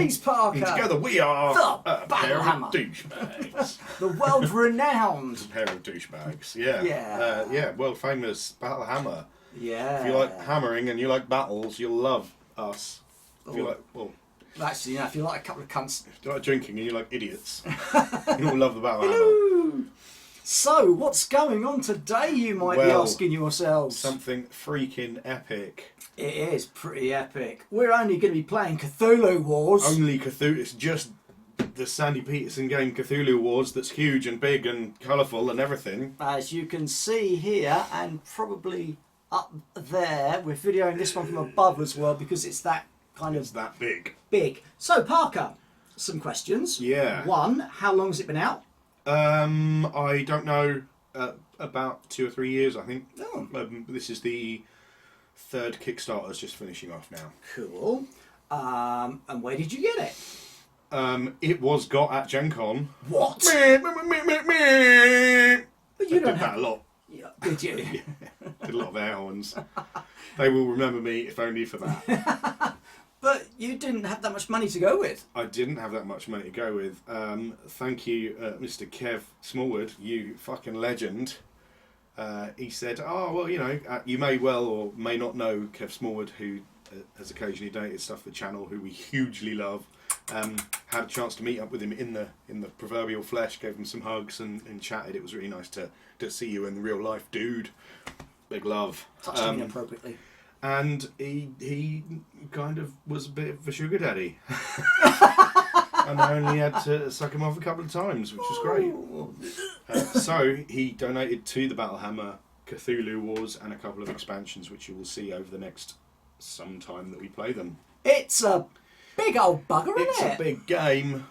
He's Parker. And together we are The a pair of Battlehammer. douchebags. The world renowned. A pair of douchebags. Yeah. Yeah. World famous Battlehammer. Yeah. If you like hammering and you like battles, you'll love us. If you like, well, actually, if you like a couple of cunts. if you like drinking and you like idiots, you'll love the Battlehammer. Hello. So, what's going on today, you might be asking yourselves? Something freaking epic. It is pretty epic. We're only going to be playing Cthulhu Wars. Only Cthulhu. It's just the Sandy Peterson game Cthulhu Wars that's huge and big and colourful and everything. As you can see here, and probably up there, we're videoing this one from above as well because it's that kind of... It's that big. Big. So, Parker, some questions. Yeah. One, how long has it been out? I don't know. About 2 or 3 years, I think. Oh. This is the third Kickstarter's just finishing off now. Cool. And where did you get it? It was got at Gen Con. What? But you did that a lot. Yeah, did you? Yeah, did a lot of air horns. They will remember me if only for that. But you didn't have that much money to go with. I didn't have that much money to go with. Thank you, Mr. Kev Smallwood, you fucking legend. He said, oh, well, you may well or may not know Kev Smallwood, who has occasionally donated stuff for the channel, who we hugely love. Had a chance to meet up with him in the proverbial flesh, gave him some hugs and chatted. It was really nice to see you in real life, dude. Big love. Touched him inappropriately. And he kind of was a bit of a sugar daddy. And I only had to suck him off a couple of times, which was great. So he donated to the Battlehammer, Cthulhu Wars, and a couple of expansions, which you will see over the next some time that we play them. It's a big old bugger, isn't it? It's a big game.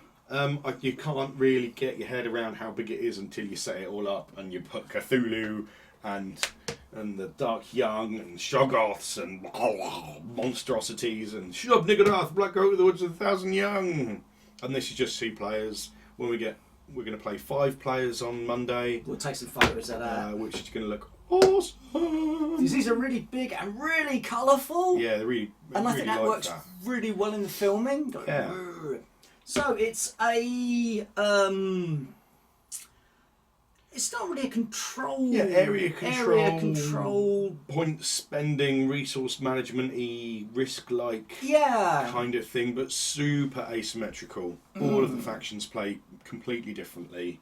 You can't really get your head around how big it is until you set it all up and you put Cthulhu and the Dark Young and Shoggoths and monstrosities and Shub Niggurath, Black Goat of the Woods of 1,000 Young. And this is just 2 players. We're going to play 5 players on Monday. We'll take some photos of that. Which is going to look awesome. These are really big and really colourful. Yeah, they're really. And I really think that like works really well in the filming. Yeah. So it's a it's not really a control. Yeah, area control. Point. Point spending, resource management-y, risk-like Yeah. kind of thing, but super asymmetrical. All of the factions play completely differently.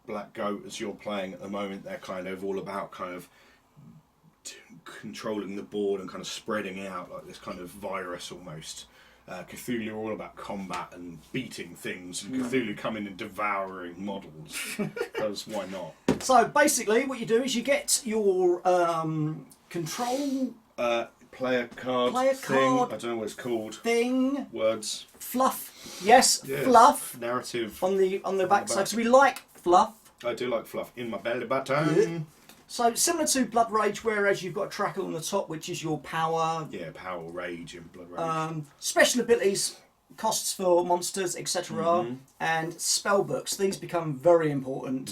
Black Goat, as you're playing at the moment, they're kind of all about kind of controlling the board and kind of spreading it out like this kind of virus almost. Cthulhu are all about combat and beating things, and Cthulhu coming and devouring models. Because why not? So basically, what you do is you get your control player card thing. I don't know what it's called. Thing. Words. Fluff. Yes, fluff. Narrative. On the back side. So we like fluff. I do like fluff in my belly button. So similar to Blood Rage, whereas you've got a tracker on the top, which is your power. Yeah, power, rage, and Blood Rage. Special abilities, costs for monsters, etc., and spell books. These become very important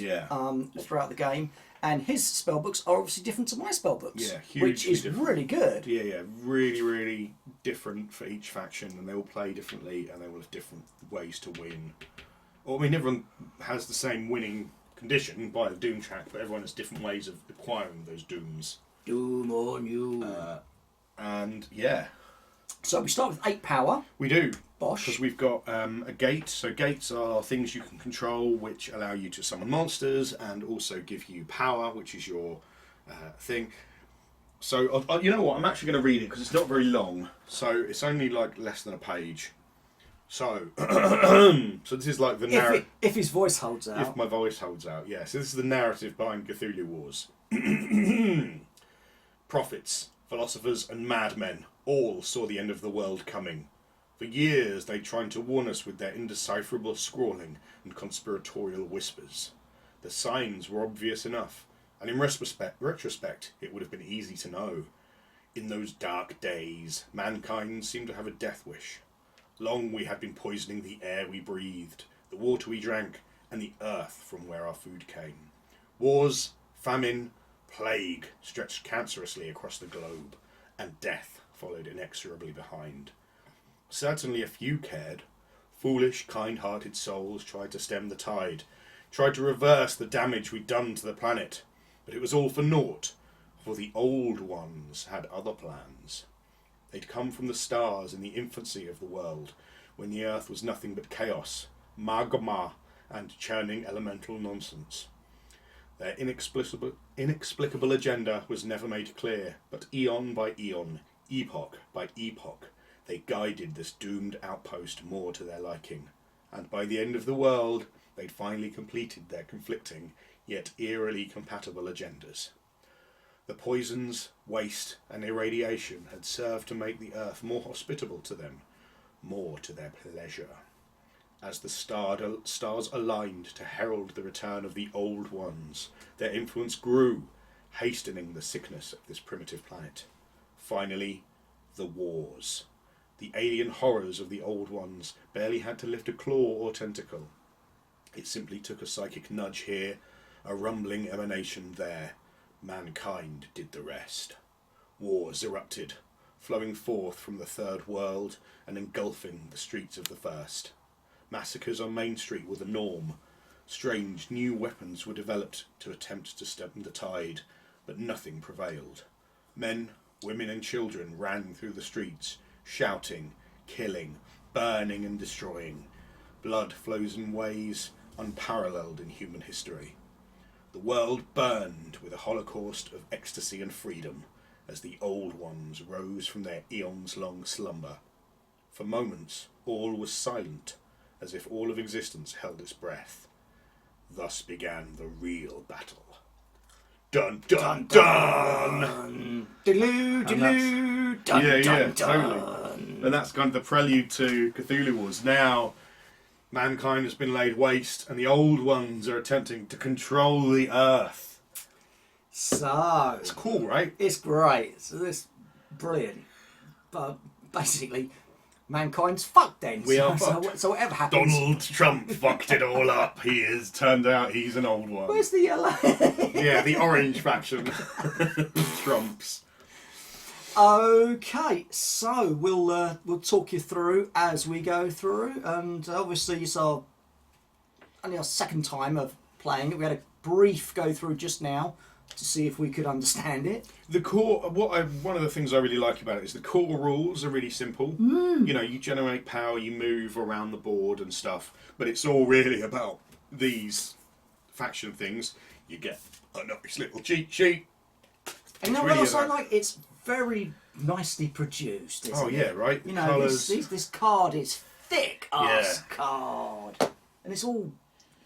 throughout the game. And his spell books are obviously different to my spell books, Yeah, hugely which is different. really good. Yeah, really, really different for each faction, and they all play differently, and they all have different ways to win. Or, I mean, everyone has the same winning condition by the Doom track, but everyone has different ways of acquiring those Dooms. Doom on you. And yeah. So we start with 8 power. We do. Bosh. Because we've got a gate. So gates are things you can control which allow you to summon monsters and also give you power, which is your thing. So you know what? I'm actually going to read it because it's not very long. So it's only like less than a page. So, so this is like the narrative. If his voice holds out. If my voice holds out, yeah. So this is the narrative behind Cthulhu Wars. Prophets, philosophers, and madmen all saw the end of the world coming. For years they tried to warn us with their indecipherable scrawling and conspiratorial whispers. The signs were obvious enough, and in retrospect, it would have been easy to know. In those dark days, mankind seemed to have a death wish. Long we had been poisoning the air we breathed, the water we drank, and the earth from where our food came. Wars, famine, plague stretched cancerously across the globe, and death followed inexorably behind. Certainly a few cared. Foolish, kind-hearted souls tried to stem the tide, tried to reverse the damage we'd done to the planet. But it was all for naught, for the Old Ones had other plans. They'd come from the stars in the infancy of the world, when the Earth was nothing but chaos, magma, and churning elemental nonsense. Their inexplicable agenda was never made clear, but eon by eon, epoch by epoch, they guided this doomed outpost more to their liking, and by the end of the world, they'd finally completed their conflicting, yet eerily compatible agendas. The poisons, waste, and irradiation had served to make the Earth more hospitable to them, more to their pleasure. As the stars aligned to herald the return of the Old Ones, their influence grew, hastening the sickness of this primitive planet. Finally, the wars. The alien horrors of the Old Ones barely had to lift a claw or tentacle. It simply took a psychic nudge here, a rumbling emanation there. Mankind did the rest. Wars erupted, flowing forth from the Third World and engulfing the streets of the First. Massacres on Main Street were the norm. Strange new weapons were developed to attempt to stem the tide, but nothing prevailed. Men, women and children ran through the streets, shouting, killing, burning and destroying. Blood flows in ways unparalleled in human history. The world burned with a holocaust of ecstasy and freedom as the Old Ones rose from their eons-long slumber. For moments, all was silent, as if all of existence held its breath. Thus began the real battle. Dun dun dun! Deloo, deloo, dun, yeah, dun, totally. And that's kind of the prelude to Cthulhu Wars. Now, mankind has been laid waste, and the Old Ones are attempting to control the Earth. So It's cool, right? it's great. So this brilliant. But basically, mankind's fucked then. We are so, fucked. so whatever happens. Donald Trump fucked it all up. He is. Turned out he's an old one. Where's the yellow? Yeah, the orange faction trumps. Okay, so we'll talk you through as we go through, and obviously it's only our second time of playing it. We had a brief go through just now to see if we could understand it. The core, one of the things I really like about it is the core rules are really simple. You know, you generate power, you move around the board and stuff, but it's all really about these faction things. You get a nice little cheat sheet. And you know what else I like? It's very nicely produced. Isn't Yeah, right. You know, this card is thick ass card, and it's all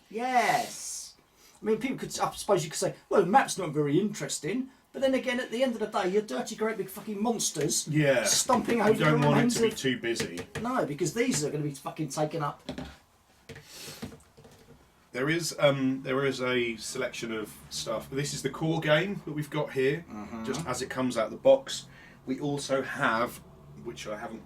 yes. I mean, I suppose you could say, well, the map's not very interesting, but then again, at the end of the day, you're dirty, great big fucking monsters. Yeah. Stomping over. You don't want it to be too busy. No, because these are going to be fucking taken up. There is a selection of stuff. This is the core game that we've got here, just as it comes out of the box. We also have, which I haven't.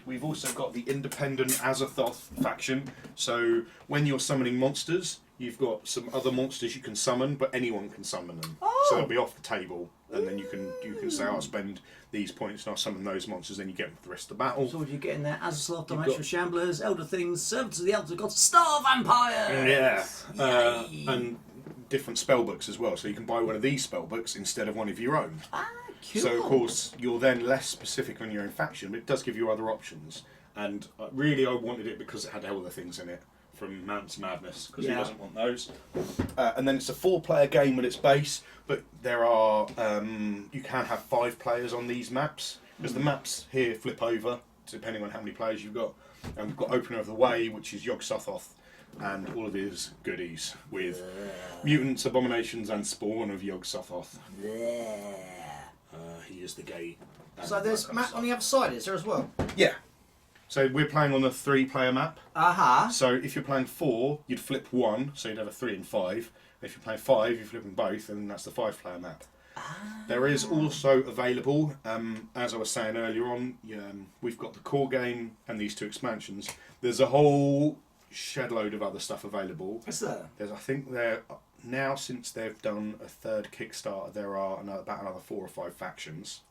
We've also got the independent Azathoth faction. So when you're summoning monsters, you've got some other monsters you can summon, but anyone can summon them. So they'll be off the table, and then you can say, I'll spend these points and I'll summon those monsters, then you get them for the rest of the battle. So what do you get in there? Azathoth, Dimensional Shamblers, Elder Things, Servants of the Elder Gods, Star Vampires! Yeah. And different spell books as well. So you can buy one of these spell books instead of one of your own. Cool. So of course you're then less specific on your own faction, but it does give you other options. And really, I wanted it because it had Elder Things in it from Mount's Madness, because he doesn't want those. And then it's a 4-player game at its base, but there are you can have 5 players on these maps, because the maps here flip over depending on how many players you've got. And we've got Opener of the Way, which is Yog-Sothoth, and all of his goodies with mutants, abominations, and spawn of Yog-Sothoth. He is the gay. So there's map on the other side, is there as well? Yeah. So we're playing on a 3-player map. So if you're playing 4, you'd flip 1, so you'd have a 3 and 5. If you're playing 5, you flip them both, and that's the 5-player map. There is also available, as I was saying earlier on, we've got the core game and these 2 expansions. There's a whole shed load of other stuff available. Is there? I think there now, since they've done a 3rd Kickstarter, there are about another 4 or 5 factions.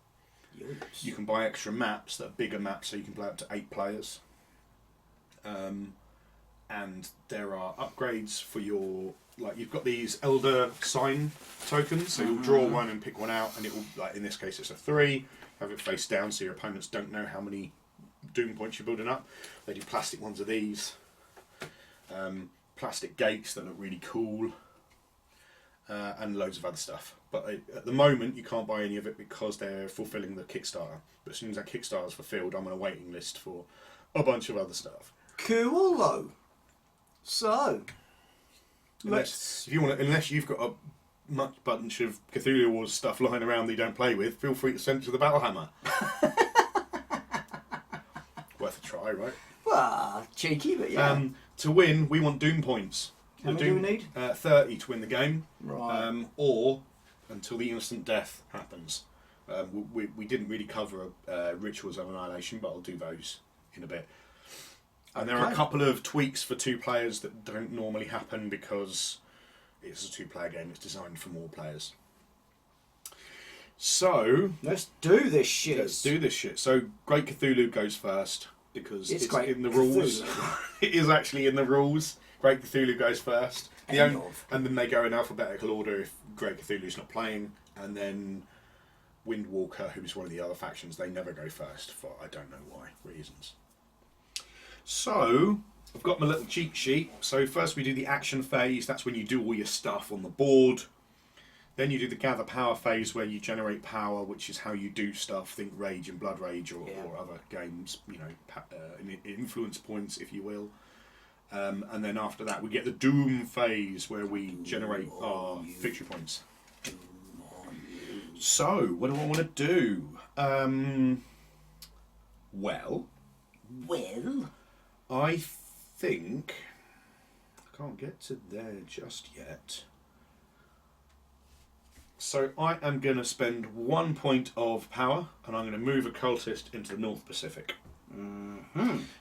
Yikes. You can buy extra maps that are bigger maps, so you can play up to 8 players. And there are upgrades for your, like, you've got these Elder Sign tokens, so you'll draw one and pick one out, and it will, like in this case it's a 3, have it face down so your opponents don't know how many Doom points you're building up. They do plastic ones of these, plastic gates that look really cool, and loads of other stuff. But at the moment you can't buy any of it because they're fulfilling the Kickstarter. But as soon as that Kickstarter's fulfilled, I'm on a waiting list for a bunch of other stuff. Cool though. So, Unless you've got a much bunch of Cthulhu Wars stuff lying around that you don't play with, feel free to send it to the Battlehammer. Worth a try, right? well, cheeky, but yeah. To win, we want Doom points. How many do we need? 30 to win the game. Right. Or until the instant death happens. We didn't really cover Rituals of Annihilation, but I'll do those in a bit. And there are a couple of tweaks for 2 players that don't normally happen because it's a 2-player game. It's designed for more players. So Let's do this shit. So Great Cthulhu goes first because it's Great in the rules. It is actually in the rules. Great Cthulhu goes first. And then they go in alphabetical order if Great Cthulhu's not playing. And then Windwalker, who's one of the other factions, they never go first for I don't know why reasons. So, I've got my little cheat sheet. So first we do the action phase, that's when you do all your stuff on the board. Then you do the gather power phase where you generate power, which is how you do stuff, think Rage and Blood Rage or other games, you know, influence points if you will. And then after that we get the Doom phase where we generate our victory points. So, what do I want to do? Well, I think I can't get to there just yet. So I am going to spend 1 point of power, and I'm going to move a cultist into the North Pacific.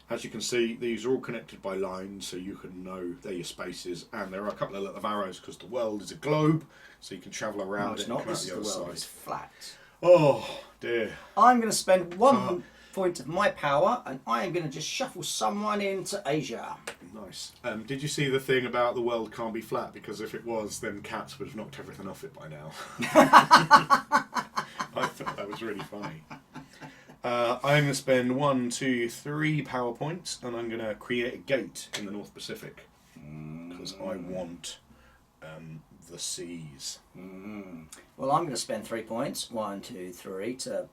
As you can see, these are all connected by lines, so you can know they're your spaces, and there are a couple of little arrows because the world is a globe, so you can travel around it. It's not. This is the world. It's flat. Oh dear. I'm going to spend 1 point of my power, and I am going to just shuffle someone into Asia. Nice. Did you see the thing about the world can't be flat? Because if it was, then cats would have knocked everything off it by now. I thought that was really funny. I'm going to spend 1, 2, 3 power points, and I'm going to create a gate in the North Pacific because I want the seas. Well, I'm going to spend 3 points, 1, 2, 3, to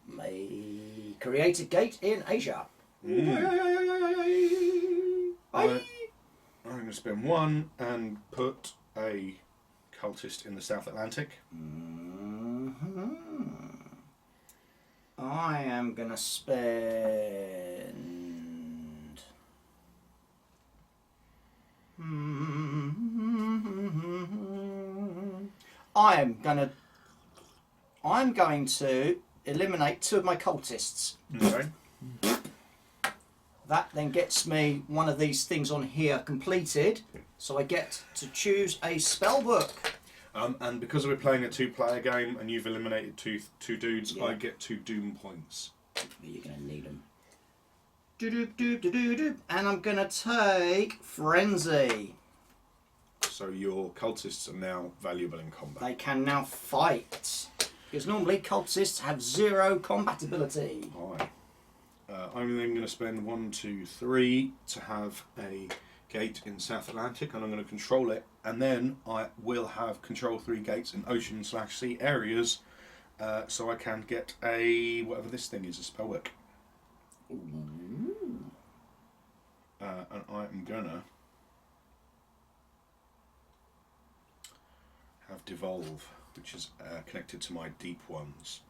create a gate in Asia. I'm going to spend 1 and put a cultist in the South Atlantic. I am going to spend... I'm going to eliminate 2 of my cultists. Okay. That then gets me one of these things on here completed, so I get to choose a spell book. And because we're playing a 2-player game and you've eliminated two dudes, I get 2 Doom points. You're going to need them. And I'm going to take Frenzy. So your cultists are now valuable in combat. They can now fight. Because normally cultists have 0 combat ability. Alright. I'm then going to spend 1, 2, 3 to have a gate in South Atlantic, and I'm going to control it, and then I will have control 3 gates in ocean/sea areas, so I can get a whatever this thing is, a spell work. And I'm gonna have devolve, which is connected to my deep ones.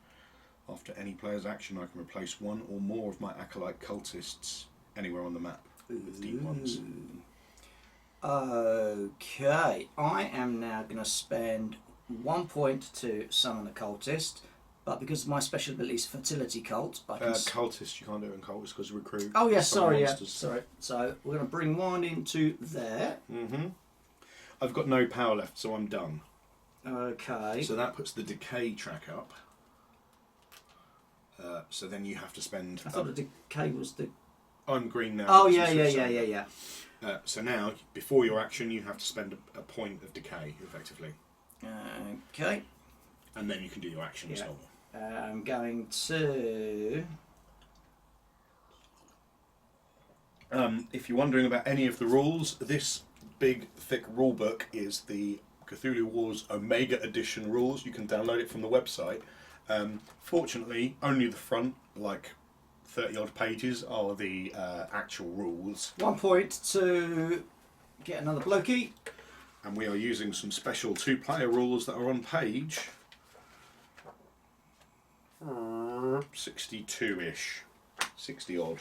After any player's action, I can replace 1 or more of my acolyte cultists anywhere on the map with deep ones. Okay, I am now going to spend 1 point to summon a cultist, but because my special ability is fertility cult, I can... cultist, you can't do it in cultist because recruit. Oh yeah, sorry, sorry. So we're going to bring 1 into there. I've got no power left, so I'm done. Okay. So that puts the decay track up. So then you have to spend. I thought the decay was the. I'm green now. Oh yeah. So now, before your action, you have to spend a point of decay, effectively. Okay. And then you can do your actions normal. I'm going to. If you're wondering about any of the rules, this big, thick rule book is the Cthulhu Wars Omega Edition rules. You can download it from the website. Fortunately, only the front, like 30 odd pages, are the actual rules. 1 point to get another blokey. And we are using some special 2-player rules that are on page 62-ish, 60 odd.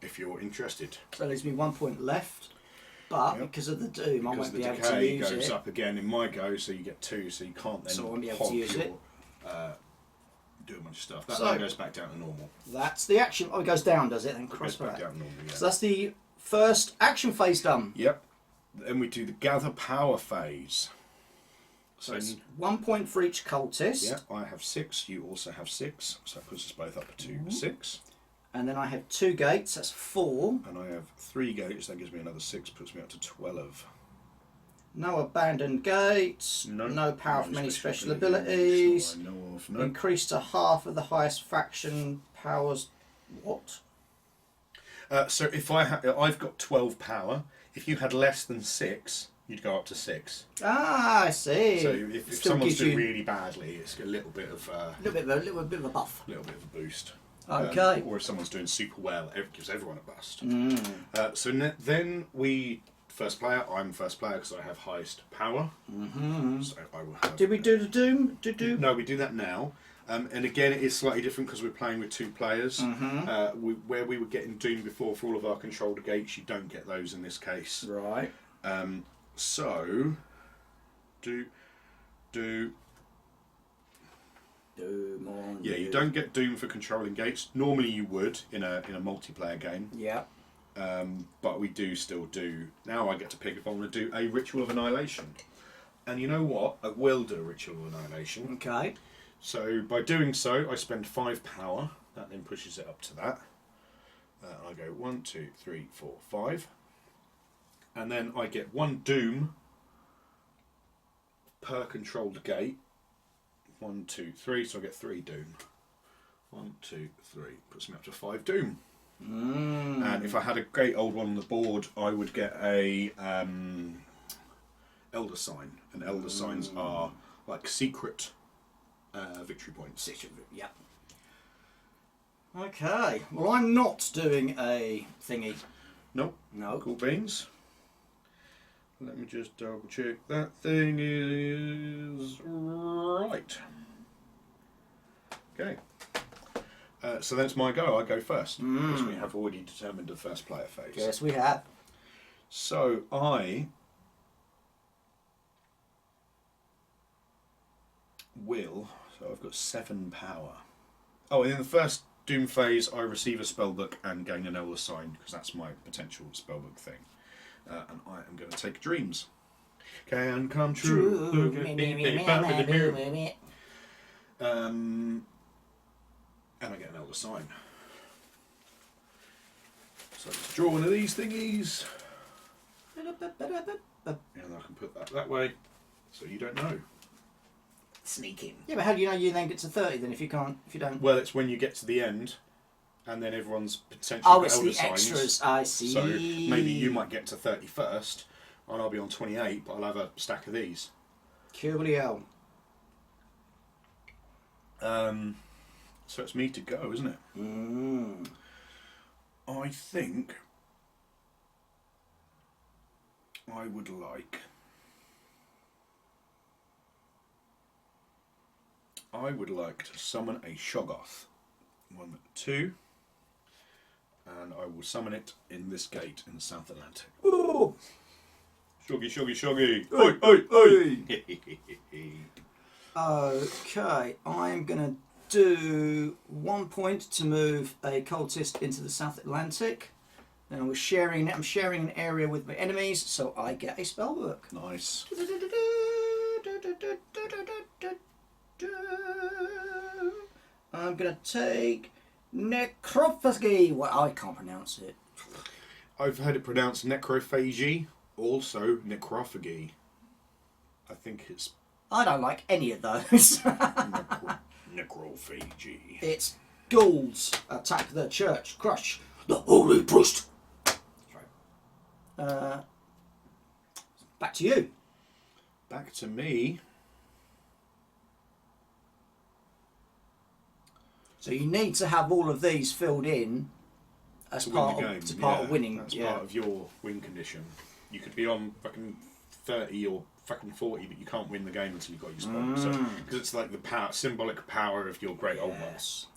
If you're interested. So that leaves me 1 point left, but because of the doom, I won't be able to use it. The decay goes up again in my go, so you get 2, so you can't then so I won't be able to use it. Do a bunch of stuff. That then goes back down to normal. That's the action. Oh, it goes down, does it? Then cross back down to normal. Yeah. So that's the first action phase done. Yep. Then we do the gather power phase. So it's 1 point for each cultist. Yeah, I have 6. You also have 6, so that puts us both up to 6. And then I have 2 gates. That's 4. And I have 3 gates. That gives me another 6. Puts me up to 12. No abandoned gates. No power from any special abilities. I know of. No. Increase to half of the highest faction powers. What? So if I've got 12 power. If you had less than 6, you'd go up to 6. Ah, I see. So if someone's doing really badly, it's a little bit of a little bit of a buff. A little bit of a boost. Okay. Or if someone's doing super well, it gives everyone a bust. So then we first player. I'm first player because I have highest power. So I will have. Did we do the doom? No, we do that now. And again, it is slightly different because we're playing with 2 players. Where we were getting doom before for all of our controlled gates, you don't get those in this case. Right. So do. Doom on. Yeah, you don't get doom for controlling gates. Normally you would in a multiplayer game. Yeah. But we do still do. Now I get to pick if I want to do a ritual of annihilation. And you know what? I will do a ritual of annihilation. Okay. So by doing so, I spend 5 power. That then pushes it up to that. I go 1, 2, 3, 4, 5. And then I get 1 doom per controlled gate. 1, 2, 3. So I get 3 doom. 1, 2, 3. Puts me up to 5 doom. And if I had a great old one on the board, I would get a elder sign. And elder signs are like secret victory points. Yeah. Okay. Well, I'm not doing a thingy. Nope. No. Cool beans. Let me just double check. That thing is right. Okay. So that's my go. I go first. Because we have already determined the first player phase. Yes, we have. So I will. So I've got 7 power. Oh, and in the first Doom phase, I receive a spellbook and gain an elder sign because that's my potential spellbook thing. And I am going to take dreams. Can come true. And I get an elder sign. So let's draw one of these thingies. And I can put that way, so you don't know. Sneaking. Yeah, but how do you know you then get to 30 then if you don't? Well, it's when you get to the end, and then everyone's potentially got it's elder the signs. Extras. I see. So maybe you might get to 30 first, and I'll be on 28, but I'll have a stack of these. QBL. So it's me to go, isn't it? I think I would like. I would like to summon a Shoggoth. 1, 2. And I will summon it in this gate in the South Atlantic. Ooh. Shoggy, shoggy, shoggy. Oi, oi, oi. Okay, I'm going to do 1 point to move a cultist into the South Atlantic. Then I'm sharing an area with my enemies, so I get a spellbook. Nice. I'm going to take necrophagy. Well, I can't pronounce it. I've heard it pronounced necrophagy, also necrophagy. I think it's I don't like any of those. necrophagy. It's ghouls attack the church, crush the holy priest. Right. Back to you. Back to me. So you need to have all of these filled in as To part win the of, game. to part of winning. That's part of your win condition. You could be on fucking 30 or fucking 40, but you can't win the game until you've got your spell. So, because it's like the power, symbolic power of your great old one. Yes.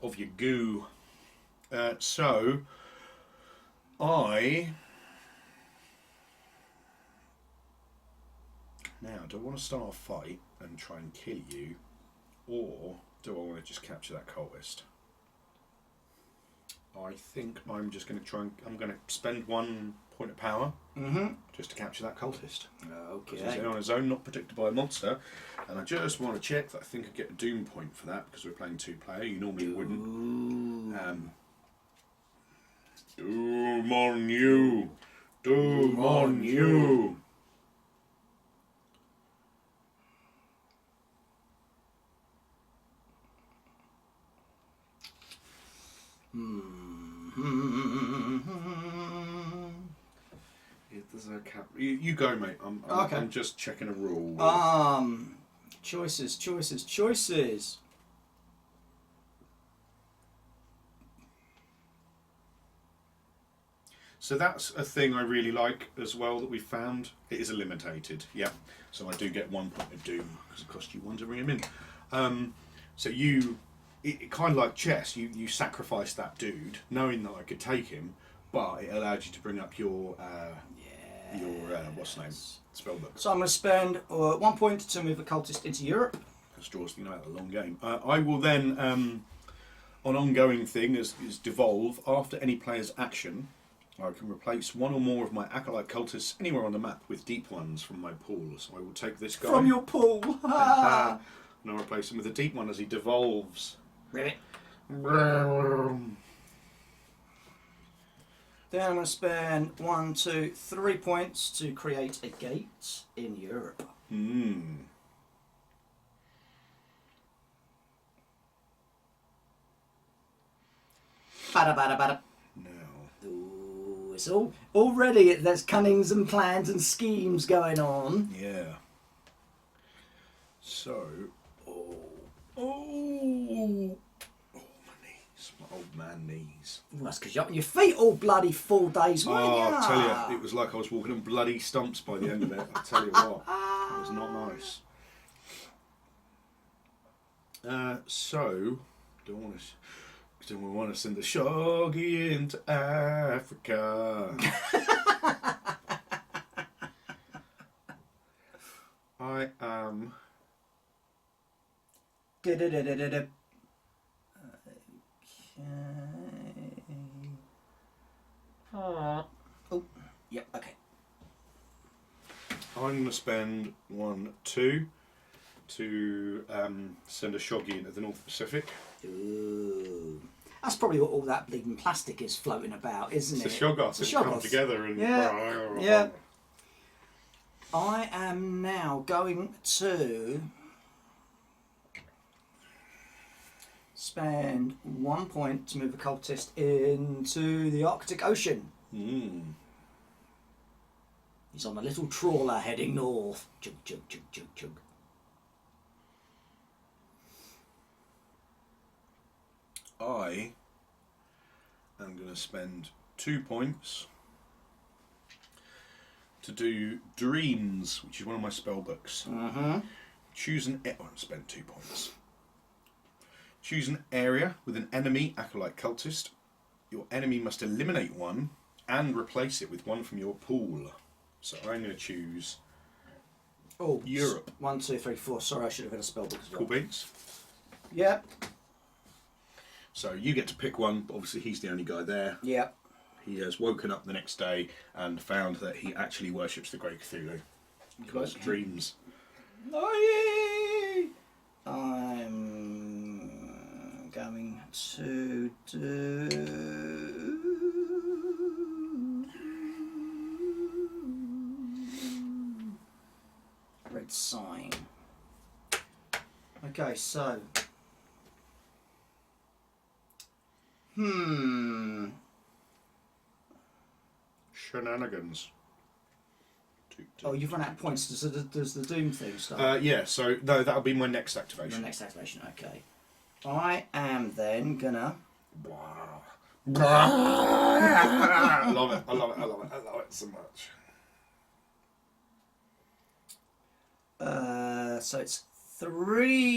Of your goo. So, I... Now, do I want to start a fight and try and kill you? Or do I want to just capture that cultist? I think I'm just going to try and... I'm going to spend 1 point of power just to capture that cultist. Okay. Because he's on his own, not protected by a monster. And I just want to check that I think I get a doom point for that, because we're playing 2-player. You normally wouldn't. Doom on you! Doom on you! There's a cap. You go, mate. Okay. I'm just checking a rule. Choices. So that's a thing I really like as well that we found. It is eliminated, yeah. So I do get 1 point of doom because it cost you 1 to bring him in. So it kind of like chess. You sacrifice that dude, knowing that I could take him, but it allowed you to bring up your what's the name spellbook. So I'm going to spend 1 point to move a cultist into Europe. That's draws me out a long game. I will then an ongoing thing is devolve after any player's action. I can replace 1 or more of my acolyte cultists anywhere on the map with deep ones from my pool. So I will take this guy From your pool. and I'll replace him with a deep one as he devolves. Really? Then I'm going to spend 1, 2, 3 points to create a gate in Europe. Bada bada bada. Now. Ooh, it's all already there's cunnings and plans and schemes going on. Yeah. So. Oh, my knees, my old man knees. Well, that's because you're up on your feet all bloody 4 days, weren't you? I'll tell you, it was like I was walking on bloody stumps by the end of it. I'll tell you what, it was not nice. So, do we want to send the shoggy into Africa? I am. Okay. Oh, yep, okay. I'm going to spend 1, 2 to send a shoggy into the North Pacific. Ooh. That's probably what all that bleeding plastic is floating about, isn't it? It's the shoggoths that come together and... Yeah. I am now going to spend 1 point to move a cultist into the Arctic Ocean. He's on a little trawler heading north. Chug, chug, chug, chug, chug. I am going to spend 2 points to do Dreams, which is one of my spell books. Choose an... I won't spend 2 points. Choose an area with an enemy acolyte cultist. Your enemy must eliminate one and replace it with one from your pool. So I'm going to choose Europe. 1, 2, 3, 4. Sorry, I should have had a spell book as well. Cool beans. Yep. So you get to pick one, but obviously he's the only guy there. Yep. He has woken up the next day and found that he actually worships the Great Cthulhu. Because Dreams. I'm going to do red sign. Okay, so Shenanigans. Oh, you've run out of points. Does the Doom thing start? Yeah, so no, that'll be my next activation. The next activation, okay. I am then gonna. I love it. I love it. I love it. I love it so much. So it's 3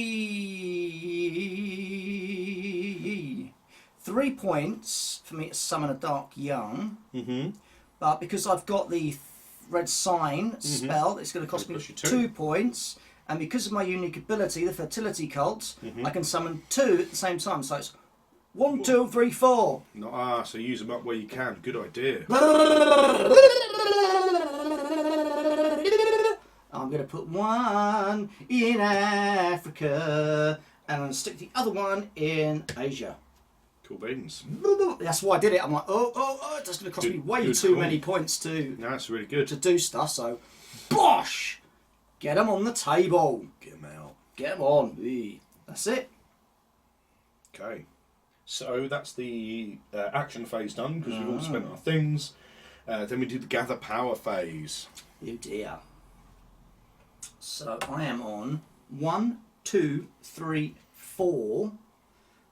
points for me to summon a Dark Young. Mm-hmm. But because I've got the red sign spell, it's going to cost me 2 points. And because of my unique ability, the fertility cult, I can summon 2 at the same time. So it's 1, 2, 3, 4. No, so use them up where you can. Good idea. I'm going to put one in Africa and I'm going to stick the other one in Asia. Cool beans. That's why I did it. I'm like, oh, that's going to cost me way too many points to No, that's really good. to do stuff. So, bosh! Get them on the table. Get them out. Get them on. That's it. Okay. So that's the action phase done because we've all spent our things. Then we do the gather power phase. Oh dear. So I am on 1, 2, 3, 4,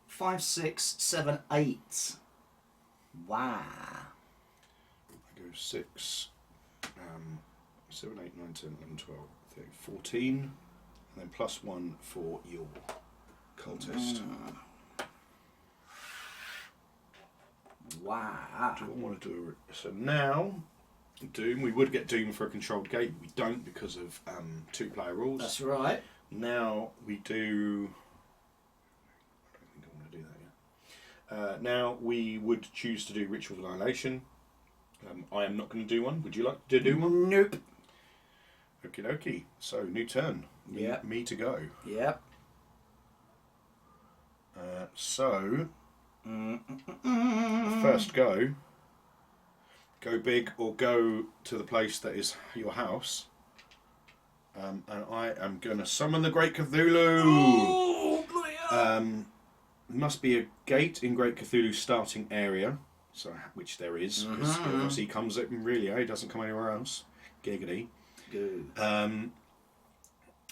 5, 6, 7, 8. Wow. I go 6, 7, 8, 9, 10, 11, 12, 13, 14, and then +1 for your cultist. Wow. Do I want to do it? So now, Doom, we would get Doom for a controlled gate, but we don't because of 2-player rules. That's right. Now we do. I don't think I want to do that yet. Now we would choose to do Ritual of Annihilation. I am not going to do one. Would you like to do one? Nope. Okie dokie. So new turn. Yep. Me to go. Yep. So first go big or go to the place that is your house. And I am going to summon the Great Cthulhu. Oh, bloody hell. Must be a gate in Great Cthulhu's starting area, so which there is, because obviously he comes up really, he doesn't come anywhere else. Giggity. Good. I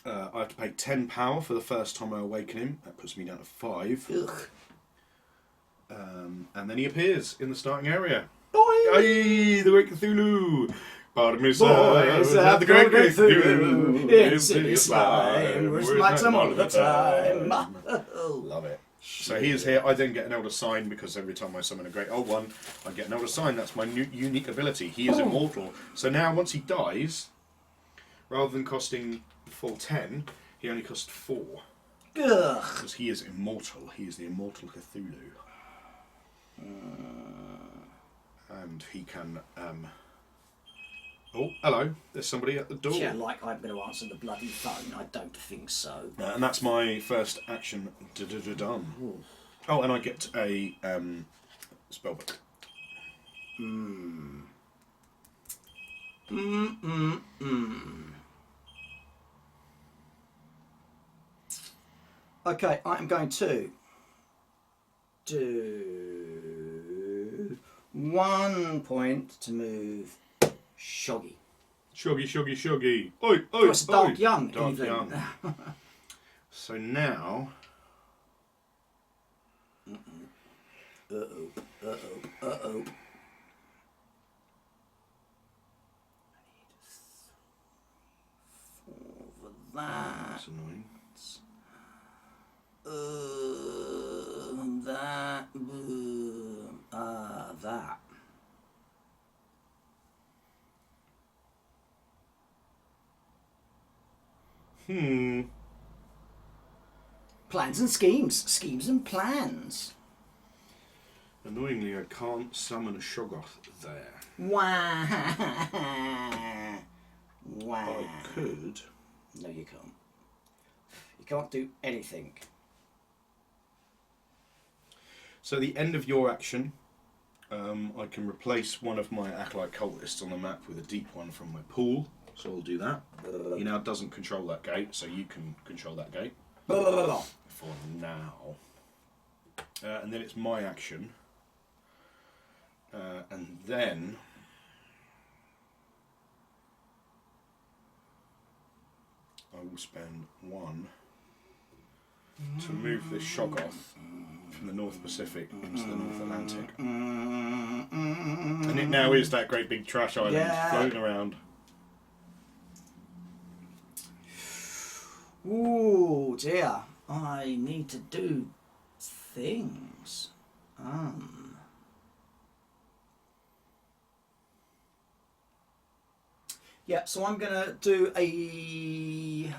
have to pay 10 power for the first time I awaken him. That puts me down to 5. Ugh. And then he appears in the starting area. Boing. Aye, the Great Cthulhu! Pardon me, Boys sir. have The Great Cthulhu in It's city slime. We're smacks them all the time. Love it. So he is here. I then get an Elder Sign because every time I summon a Great Old One, I get an Elder Sign. That's my unique ability. He is immortal. So now, once he dies, rather than costing the full 10, he only costs 4. Ugh. Because he is immortal. He is the immortal Cthulhu. And he can... Oh, hello. There's somebody at the door. Yeah, like I'm going to answer the bloody phone. I don't think so. And that's my first action done. Oh, and I get a spellbook. Okay, I'm going to do 1 point to move Shoggy. Shoggy, shoggy, shoggy. Oi, oi, Oh, it's Dark oi. Young. Dark even. Young. So now... Uh-oh, uh-oh, uh-oh. For that. That's annoying. That. That. Plans and schemes. Schemes and plans. Annoyingly, I can't summon a Shoggoth there. Wow. Wow. I could. No, you can't. You can't do anything. So the end of your action, I can replace one of my acolyte cultists on the map with a deep one from my pool. So I'll do that. He now doesn't control that gate, so you can control that gate. For now. And then it's my action. And then I will spend 1 to move this Shoggoth from the North Pacific into the North Atlantic. And it now is that great big trash island floating around. Ooh, dear. I need to do things. Yeah, so I'm going to do a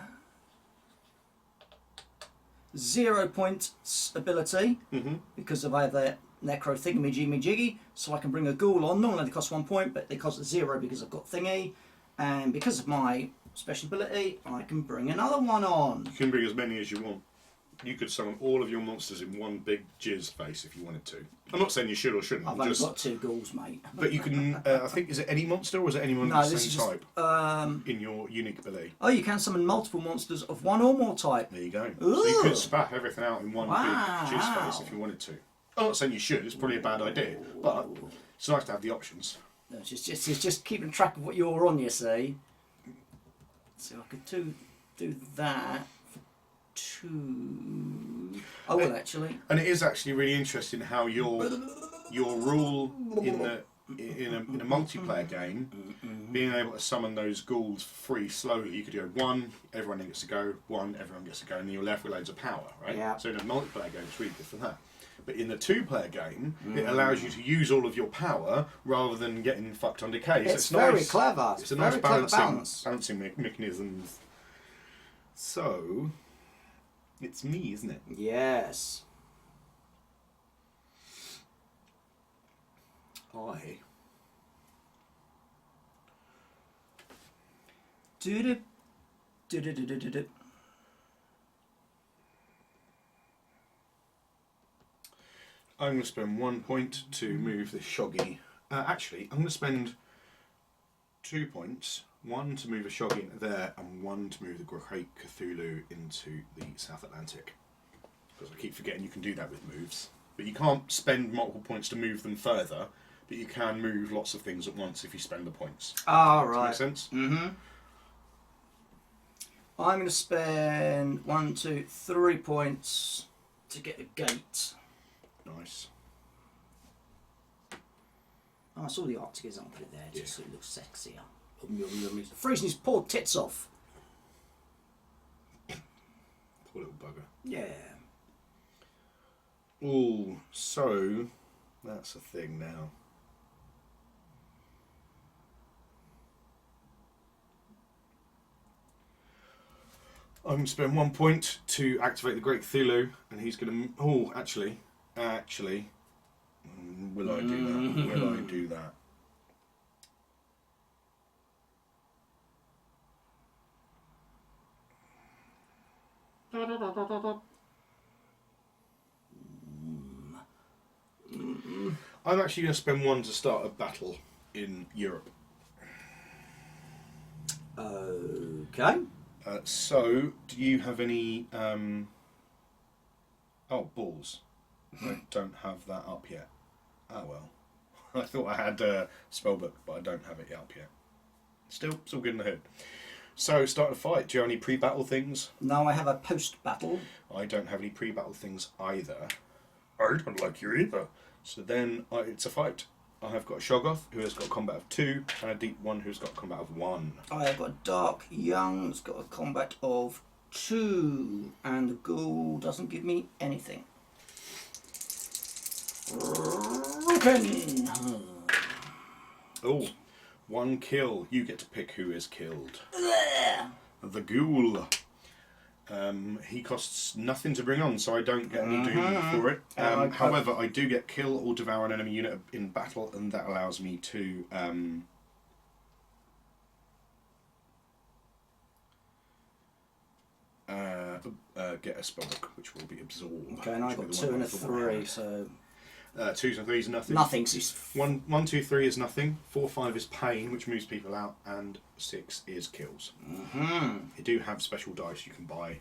0 points ability because of either necro thingamajiggy, so I can bring a ghoul on. Normally they cost 1 point, but they cost 0 because I've got thingy. And because of my special ability, I can bring another one on. You can bring as many as you want. You could summon all of your monsters in one big jizz face if you wanted to. I'm not saying you should or shouldn't. I've only got 2 ghouls, mate. But you can, I think, is it any monster or is it anyone of the same type in your unique ability? Oh, you can summon multiple monsters of one or more type. There you go. Ooh. So you could spat everything out in one big jizz face if you wanted to. I'm not saying you should, it's probably a bad idea. But it's nice to have the options. No, it's just keeping track of what you're on, you see. So I could do that. 2. I will actually. And it is actually really interesting how your rule in a multiplayer game, being able to summon those ghouls free slowly. You could go 1, everyone gets to go. 1, everyone gets to go, and then you're left with loads of power, right? Yeah. So in a multiplayer game, it's really good for that. But in the 2-player game, it allows you to use all of your power rather than getting fucked on decay. It's very nice. clever. It's a nice balancing mechanism. So. It's me, isn't it? Yes. I. Do. I'm going to spend 1 point to move the Shoggy. Actually, I'm going to spend 2 points. 1 to move a Shoggy into there, and 1 to move the Great Cthulhu into the South Atlantic. Because I keep forgetting you can do that with moves. But you can't spend multiple points to move them further, but you can move lots of things at once if you spend the points. Ah, right. Does that make sense? Mm-hmm. I'm going to spend 1, 2, 3 points to get a gate. Nice. Oh, I saw the art together. I'll put it there just so it looks sexier. Freezing his poor tits off. Poor little bugger. Yeah. Ooh, so that's a thing now. I'm going to spend 1 point to activate the Great Cthulhu, and he's going to. Oh, actually, will I do that? Will I do that? I'm actually going to spend 1 to start a battle in Europe. Okay. So, do you have any... Oh, balls. I don't have that up yet. Oh well. I thought I had a spellbook, but I don't have it up yet. Still, it's all good in the hood. So, start a fight. Do you have any pre-battle things? Now I have a post-battle. I don't have any pre-battle things either. I don't like you either. So then, it's a fight. I have got a Shoggoth, who has got a combat of 2, and a Deep One, who's got a combat of 1. I have got a Dark Young, who's got a combat of 2, and the Ghoul doesn't give me anything. Broken! Oh, 1 kill. You get to pick who is killed. The Ghoul. He costs nothing to bring on, so I don't get any doom for it. However, I do get kill or devour an enemy unit in battle, and that allows me to get a spellbook, which will be absorbed. Okay, and I've got 2 and a 3, so... 2s and 3s are nothing. Nothing. So it's 1, 2, 3 is nothing. 4, 5 is pain, which moves people out, and 6 is kills. You do have special dice you can buy,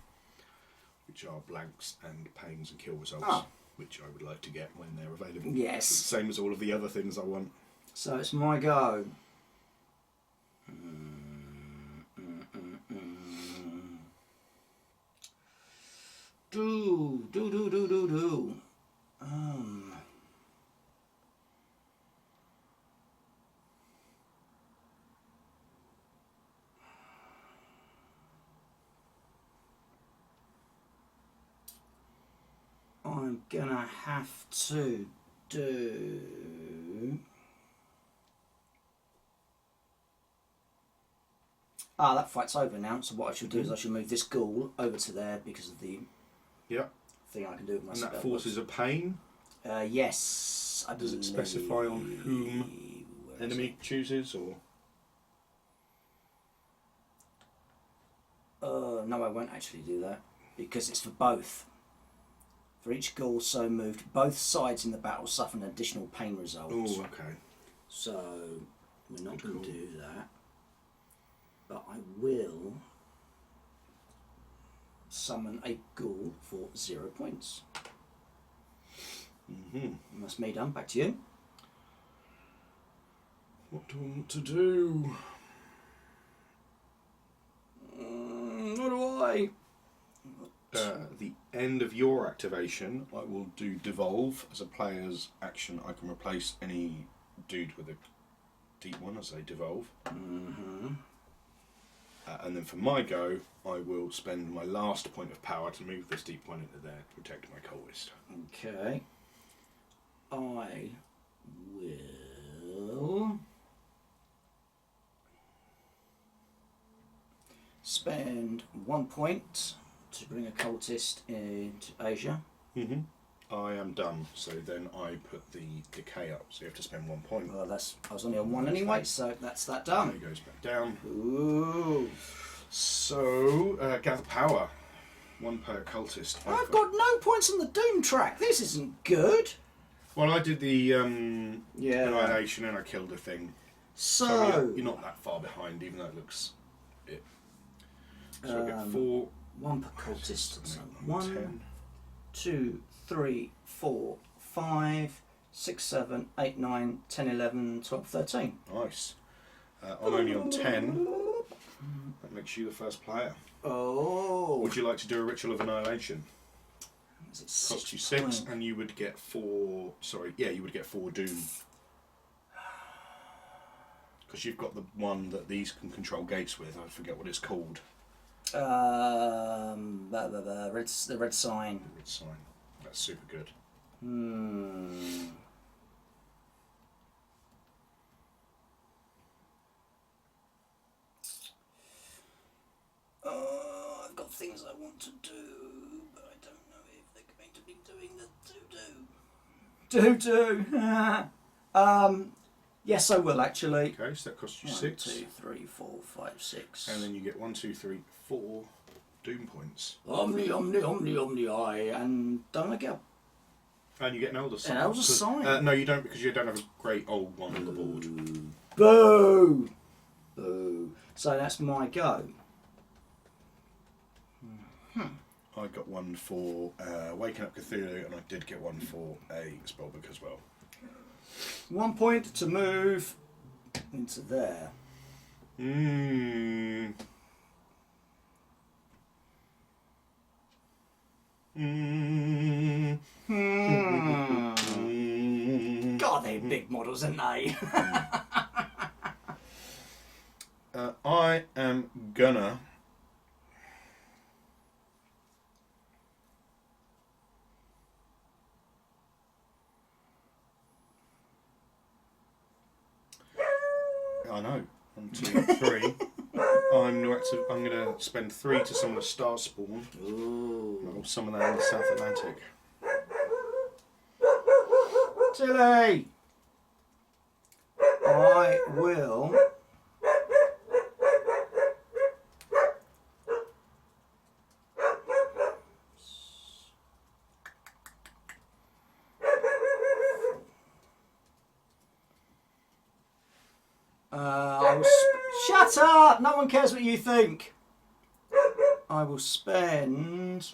which are blanks and pains and kill results, which I would like to get when they're available. Yes. It's the same as all of the other things I want. So it's my go. Do. I'm gonna have to do. That fight's over now, so what I should do is I should move this ghoul over to there because of the thing I can do with my And spell. that forces a pain? Yes. Does it specify on whom enemy chooses, or? No, I won't actually do that because it's for both. For each ghoul so moved, both sides in the battle suffer an additional pain result. Oh, okay. So we're not going to do that. But I will summon a ghoul for 0 points. And that's me done. Back to you. What do I want to do? What do I? The end of your activation, I will do devolve. As a player's action, I can replace any dude with a deep one as they devolve. And then for my go, I will spend my last point of power to move this deep one into there to protect my cultist. Okay. I will spend 1 point to bring a cultist into Asia. I am done, so then I put the decay up, so you have to spend 1 point. Well, I was only on 1 anyway, so that's that done. It goes back down. Ooh. So, gather power. 1 per cultist. I've got no points on the Doom track. This isn't good. Well, I did the annihilation and I killed a thing. So you're not that far behind, even though it looks it. So I get 4. 1 per cultist. So 10. 1, 2, 3, 4, 5, 6, 7, 8, 9, 10, 11, 12, 13. Nice. I'm only on 10. That makes you the first player. Oh. Would you like to do a ritual of annihilation? Is it Cost you 6, and you would get 4. Sorry, yeah, you would get 4 doom. Because you've got the one that these can control gates with. I forget what it's called. The red sign. The red sign. That's super good. I've got things I want to do, but I don't know if they're going to be doing the do-do. Yes, I will actually. Okay, so that costs you 1, 6. 2, 3, 4, 5, 6. And then you get 1, 2, 3, 4 doom points. Omni, I. And don't I get And you get an elder sign. an elder sign? No, you don't, because you don't have a great old one on the board. Boo! Boo. So that's my go. I got 1 for Waking Up Cthulhu, and I did get 1 for a spellbook as well. 1 point to move into there. God, they're big models, aren't they? I am gonna... I know. 1, 2, 3. I'm going to spend 3 to summon a star spawn. Ooh. I'll summon that in the South Atlantic. Tilly! I will... Shut up! No one cares what you think. I will spend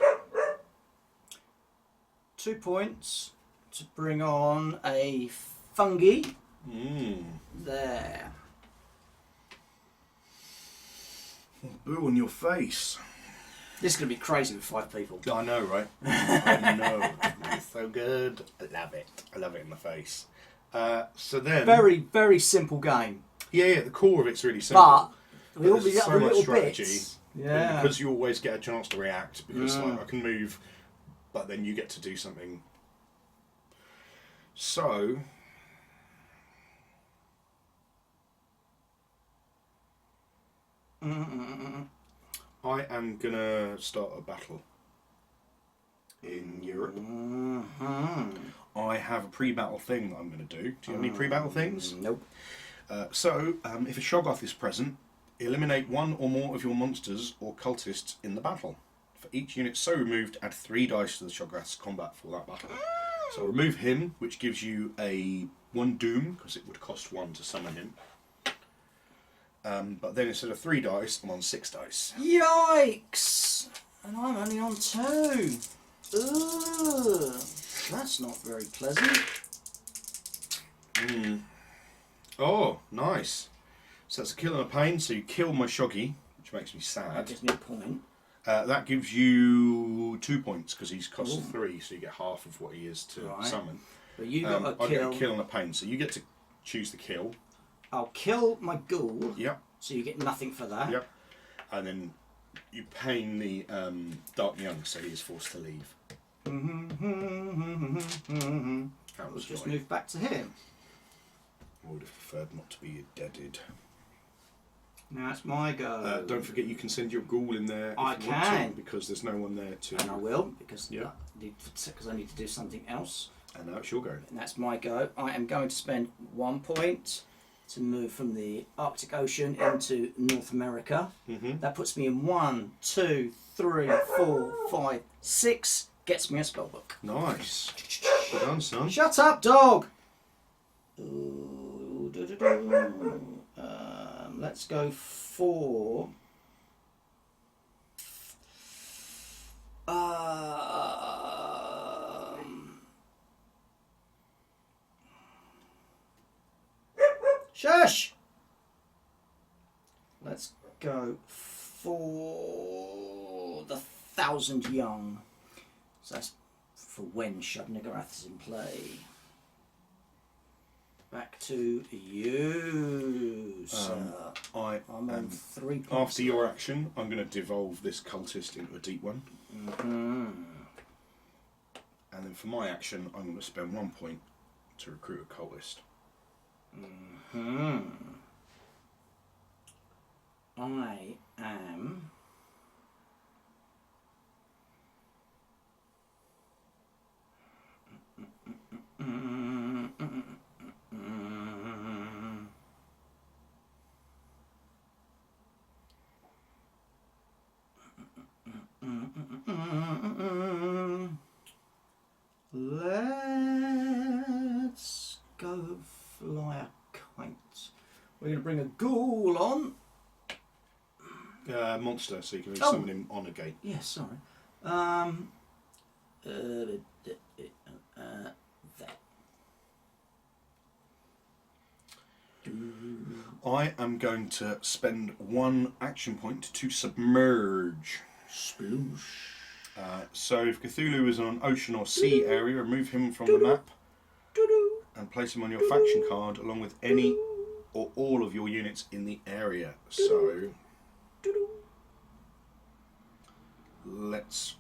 2 points to bring on a fungi. There. Boo on your face. This is going to be crazy with 5 people. I know, right? I know. It's so good. I love it. I love it in the face. So then... Very, very simple game. Yeah, the core of it's really simple. But we all there's be so much little strategy. bits. And Yeah. because you always get a chance to react, because like, I can move, but then you get to do something. So... I am going to start a battle in Europe. I have a pre-battle thing that I'm going to do. Do you have any pre-battle things? Nope. If a Shoggoth is present, eliminate one or more of your monsters or cultists in the battle. For each unit so removed, add 3 dice to the Shoggoth's combat for that battle. So remove him, which gives you a 1 doom, because it would cost 1 to summon him. But then instead of 3 dice, I'm on 6 dice. Yikes! And I'm only on 2. Ugh. That's not very pleasant. Oh, nice. So that's a kill and a pain. So you kill my Shoggy, which makes me sad. That gives me a point. That gives you 2 points because he's cost 3, so you get half of what he is to summon. But you got a I kill. get a kill and a pain, so you get to choose the kill. I'll kill my ghoul. Yep. So you get nothing for that. Yep. And then you pain the Dark Young, so he is forced to leave. We'll just move back to him. I would have preferred not to be deaded. Now it's my go. Don't forget you can send your ghoul in there if I you want can. to, because there's no one there to... And I will, because Yeah. I need to do something else. And now it's your go. And that's my go. I am going to spend 1 point to move from the Arctic Ocean into North America. That puts me in 1, 2, 3, 4, 5, 6. Gets me a spellbook. Nice. Well done, son. Shut up, dog! Let's go for... Shush! Let's go for the 1,000 Young. So that's for when Shub-Niggurath is in play. Back to you, sir. I'm on 3 points. After your action, I'm going to devolve this cultist into a deep one. And then for my action, I'm going to spend 1 point to recruit a cultist. I am... Let's go fly a kite. We're going to bring a ghoul on. Monster, so you can summon him on a gate. Yeah, sorry. That. I am going to spend 1 action point to submerge. Sploosh. So if Cthulhu is on an ocean or sea area, remove him from the map and place him on your faction card along with any or all of your units in the area. So let's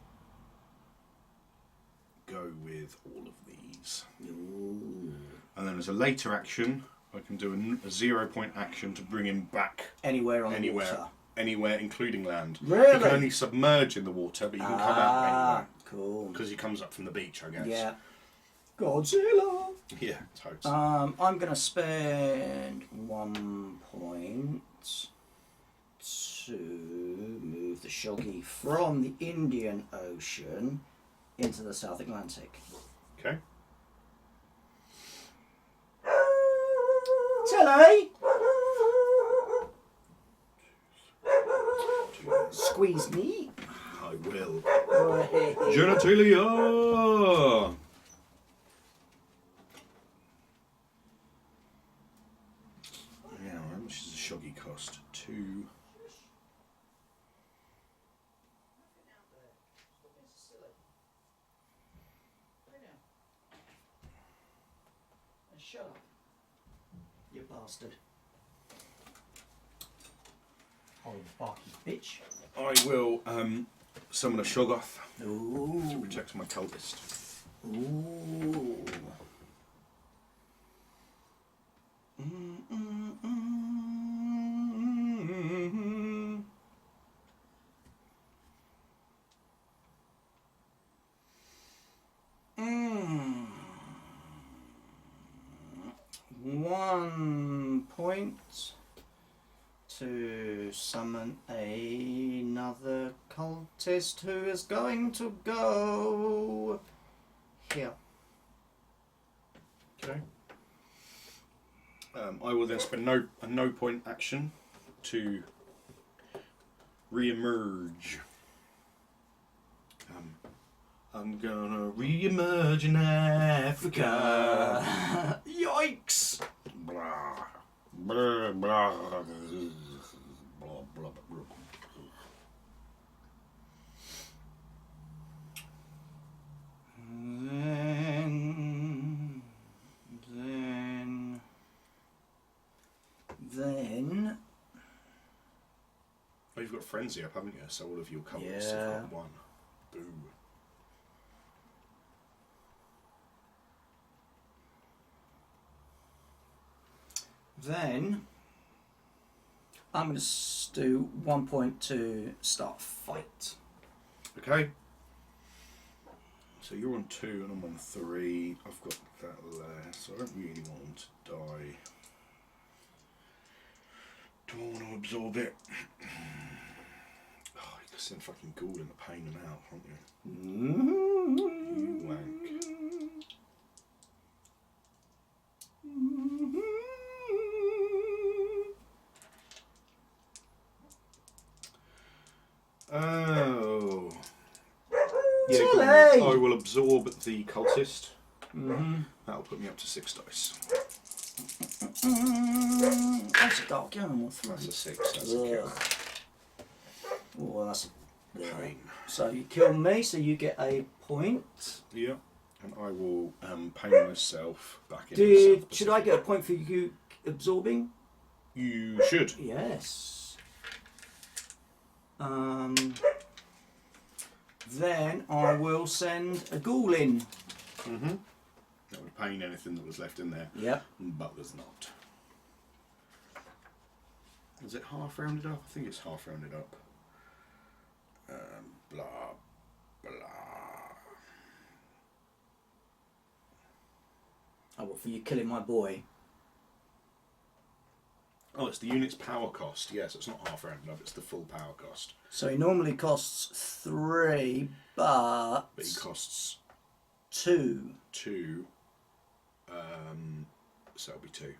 go with all of these. And then as a later action, I can do a 0 point action to bring him back Anywhere on the water. Anywhere, including land. Really? He can only submerge in the water, but he can come out anywhere. Cool. Because he comes up from the beach, I guess. Yeah. Godzilla. Yeah, totes. I'm going to spend 1 point to move the Shoggy from the Indian Ocean into the South Atlantic. Okay. Tilly! squeeze me. I will. Hey. Genitalia! Now, how much does a shoggy cost? 2. Shut up, you bastard. Horrible barky bitch. I will summon a Shoggoth Ooh. to protect my cultist. Ooh. One point to summon another cultist who is going to go here. Okay. I will then spend a no point action to re-emerge. I'm gonna re-emerge in Africa. Yikes! Blah, blah, blah, blah, blah, blah. Then. Oh, you've got frenzy up, haven't you? So all of your colours Yeah. have got 1. Boo. Then I'm going to do 1 point to start fight. Okay. So you're on 2 and I'm on 3. I've got that there, so I don't really want them to die. Do I want to absorb it? Oh, you can send fucking ghoul in the pain them out, can't you? You wank. Oh. Yeah, go on then. I will absorb the cultist. That'll put me up to 6 dice. That's a dark animal. That's a 6. That's a kill. Oh, that's a Pain. So you kill me, so you get a point. Yeah. And I will pain myself back in. Should I get a point for you absorbing? You should. Yes. Then I will send a ghoul in. That would pain anything that was left in there. Yep. But there's not. Is it half rounded up? I think it's half rounded up. Blah, blah. Oh, what, for you killing my boy? Oh, it's the unit's power cost. Yes, it's not half rounded up, it's the full power cost. So he normally costs 3, but he costs 2. 2. So it'll be 2.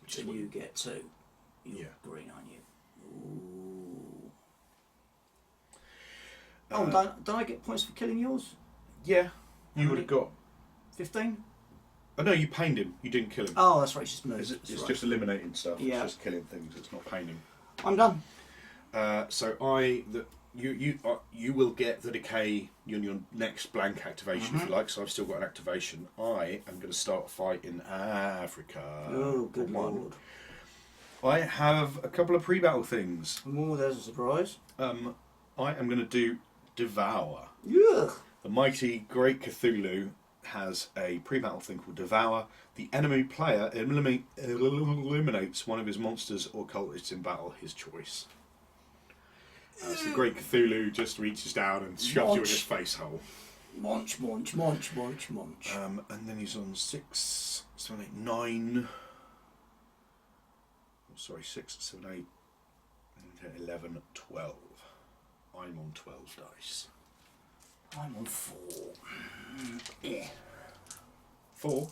So you get 2. You're Yeah. green, aren't you? Ooh. Oh, don't I get points for killing yours? Yeah. You would have got... 15? Oh no, you pained him. You didn't kill him. Oh, that's right, it's just moved. It's right. just eliminating stuff. Yeah. It's just killing things. It's not painting. I'm done. So you will get the decay on your next blank activation if you like. So I've still got an activation. I am going to start a fight in Africa. Oh, good lord. I have a couple of pre-battle things. Oh, there's a surprise. I am going to do Devour. Ugh. The mighty great Cthulhu has a pre-battle thing called Devour. The enemy player eliminates one of his monsters or cultists in battle, his choice. So the great Cthulhu just reaches down and shoves you in his face hole. Munch, munch, munch, munch, munch. And then he's on 6, 7, 8, 9. Oh, sorry, 6, 7, 8, 11, 12. I'm on 12 dice. I'm on 4. 4?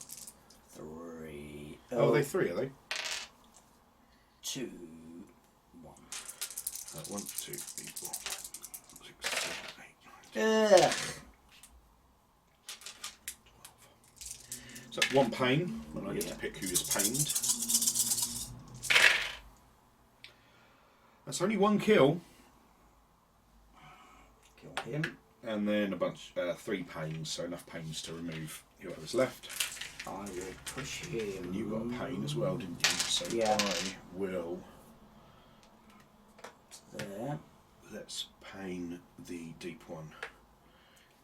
3. Oh, are they 3, are they? 2, 1. 1, 2, 3, 4, 6, 7, 8, 9, 10. Ugh. So 1 pain, and I get to pick who is pained. That's only 1 kill. Kill him. And then a bunch, 3 pains, so enough pains to remove whoever's left. I will push him. And you got a pain as well, didn't you? So Yeah. I will. There. Let's pain the deep one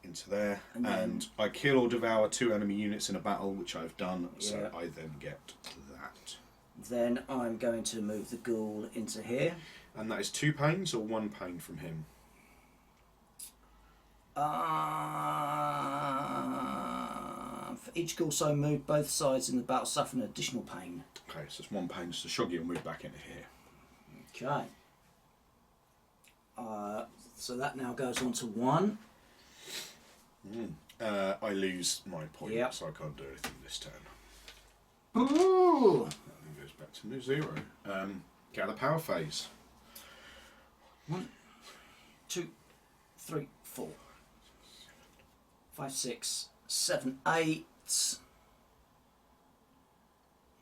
into there. And And I kill or devour 2 enemy units in a battle, which I've done, so Yeah. I then get that. Then I'm going to move the ghoul into here. And that is 2 pains or 1 pain from him? For each ghoul so moved, both sides in the battle suffer an additional pain. Okay, so it's 1 pain, so Shoggy will move back into here. Okay. So that now goes on to 1. I lose my point, Yep. so I can't do anything this turn. Ooh! That then goes back to 0. Gather power phase. 1, 2, 3, 4, 5, 6, 7, 8,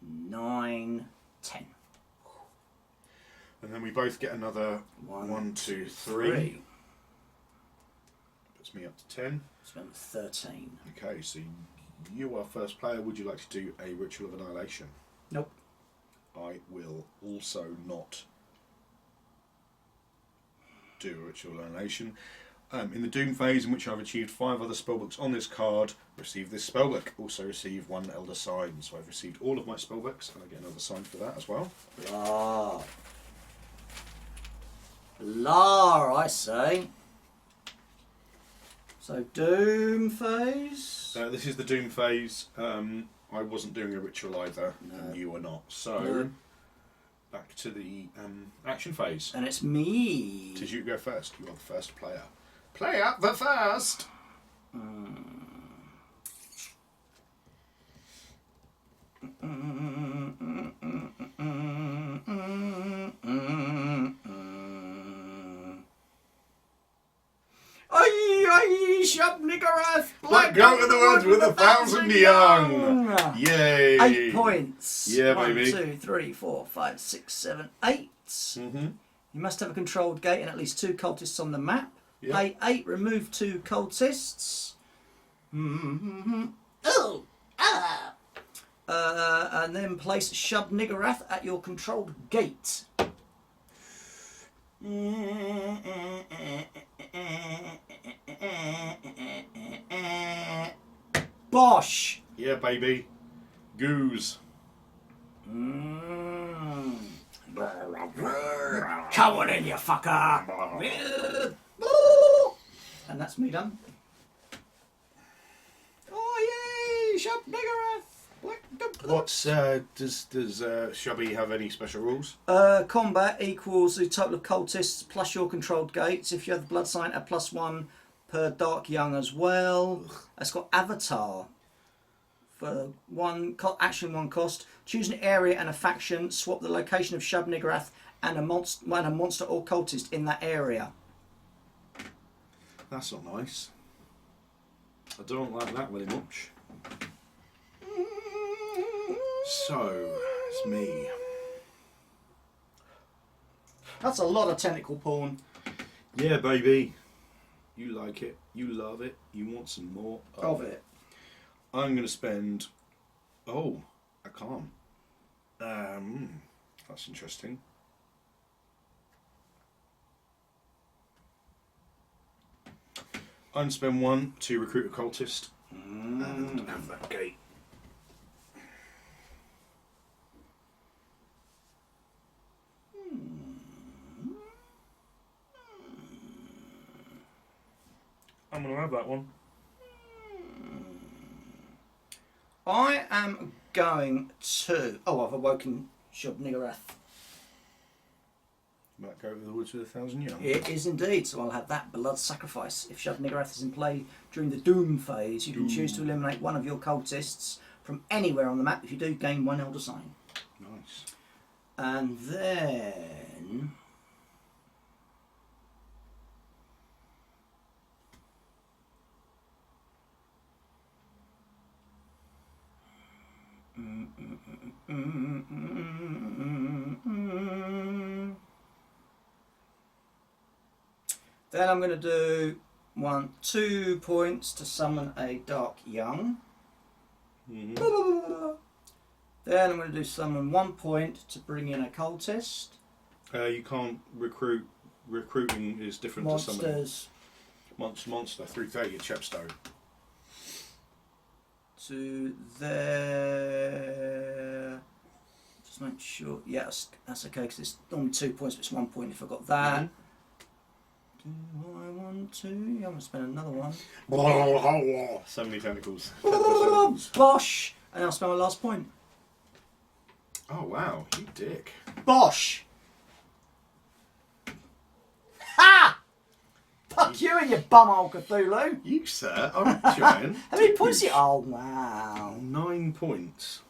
9, 10. And then we both get another 1, 2, 3. Puts me up to 10. Spent 13. Okay, so you are first player. Would you like to do a Ritual of Annihilation? Nope. I will also not do a Ritual of Annihilation. In the Doom phase, in which I've achieved 5 other spellbooks on this card, receive this spellbook. Also receive 1 Elder Sign. So I've received all of my spellbooks, and I get another sign for that as well. Blah. Blah, I say. So, Doom phase. This is the Doom phase. I wasn't doing a ritual either, No. and you were not. So, No. back to the action phase. And it's me. Did you go first? You are the first player. Player the first! Aye, Shabnigarath, Black Goat of the Woods with 1,000 young! Yay! 8 points. Yeah, 1, baby. 2, 3, 4, 5, 6, 7, 8. Mm-hmm. You must have a controlled gate and at least 2 cultists on the map. Yep. Play 8, remove 2 cultists. Oh! Ah! And then place Shub-Niggurath at your controlled gate. Bosh! Yeah, baby. Goose. Come on in, you fucker! And that's me done. Oh yay! Shub-Niggurath! What's does Shubby have any special rules? Combat equals the total of cultists plus your controlled gates. If you have the blood sign, a +1 per Dark Young as well. It's got Avatar for 1 action, 1 cost. Choose an area and a faction. Swap the location of Shub-Niggurath and a monster or cultist in that area. That's not nice. I don't like that very much. So, it's me. That's a lot of tentacle porn. Yeah, baby. You like it. You love it. You want some more Of it. I'm going to spend... Oh, I can't. That's interesting. I'm going to spend 1 to recruit a cultist and have that gate. I'm going to have that one. I am going to... Oh, I've awoken Shub-Niggurath. Might go over the woods with 1,000 young. It is indeed, so I'll have that blood sacrifice. If Shub-Niggurath is in play during the Doom phase, you can choose to eliminate 1 of your cultists from anywhere on the map. If you do, gain 1 Elder Sign. Nice. And then... Then I'm going to do 2 points to summon a Dark Young. Mm-hmm. Then I'm going to do summon 1 point to bring in a cultist. You can't recruit. Recruiting is different to summoning. Monster 330 Chepstow. To there. Just make sure. Yes, that's okay because it's only 2 points, but it's 1 point if I got that. Do I want to? I'm going to spend another one. So many tentacles. Bosh! And I'll spend my last point. Oh wow, you dick. Bosh! Ha! Fuck you and your bumhole Cthulhu! You, sir, are a giant. How many points you? Oh, wow. 9 points.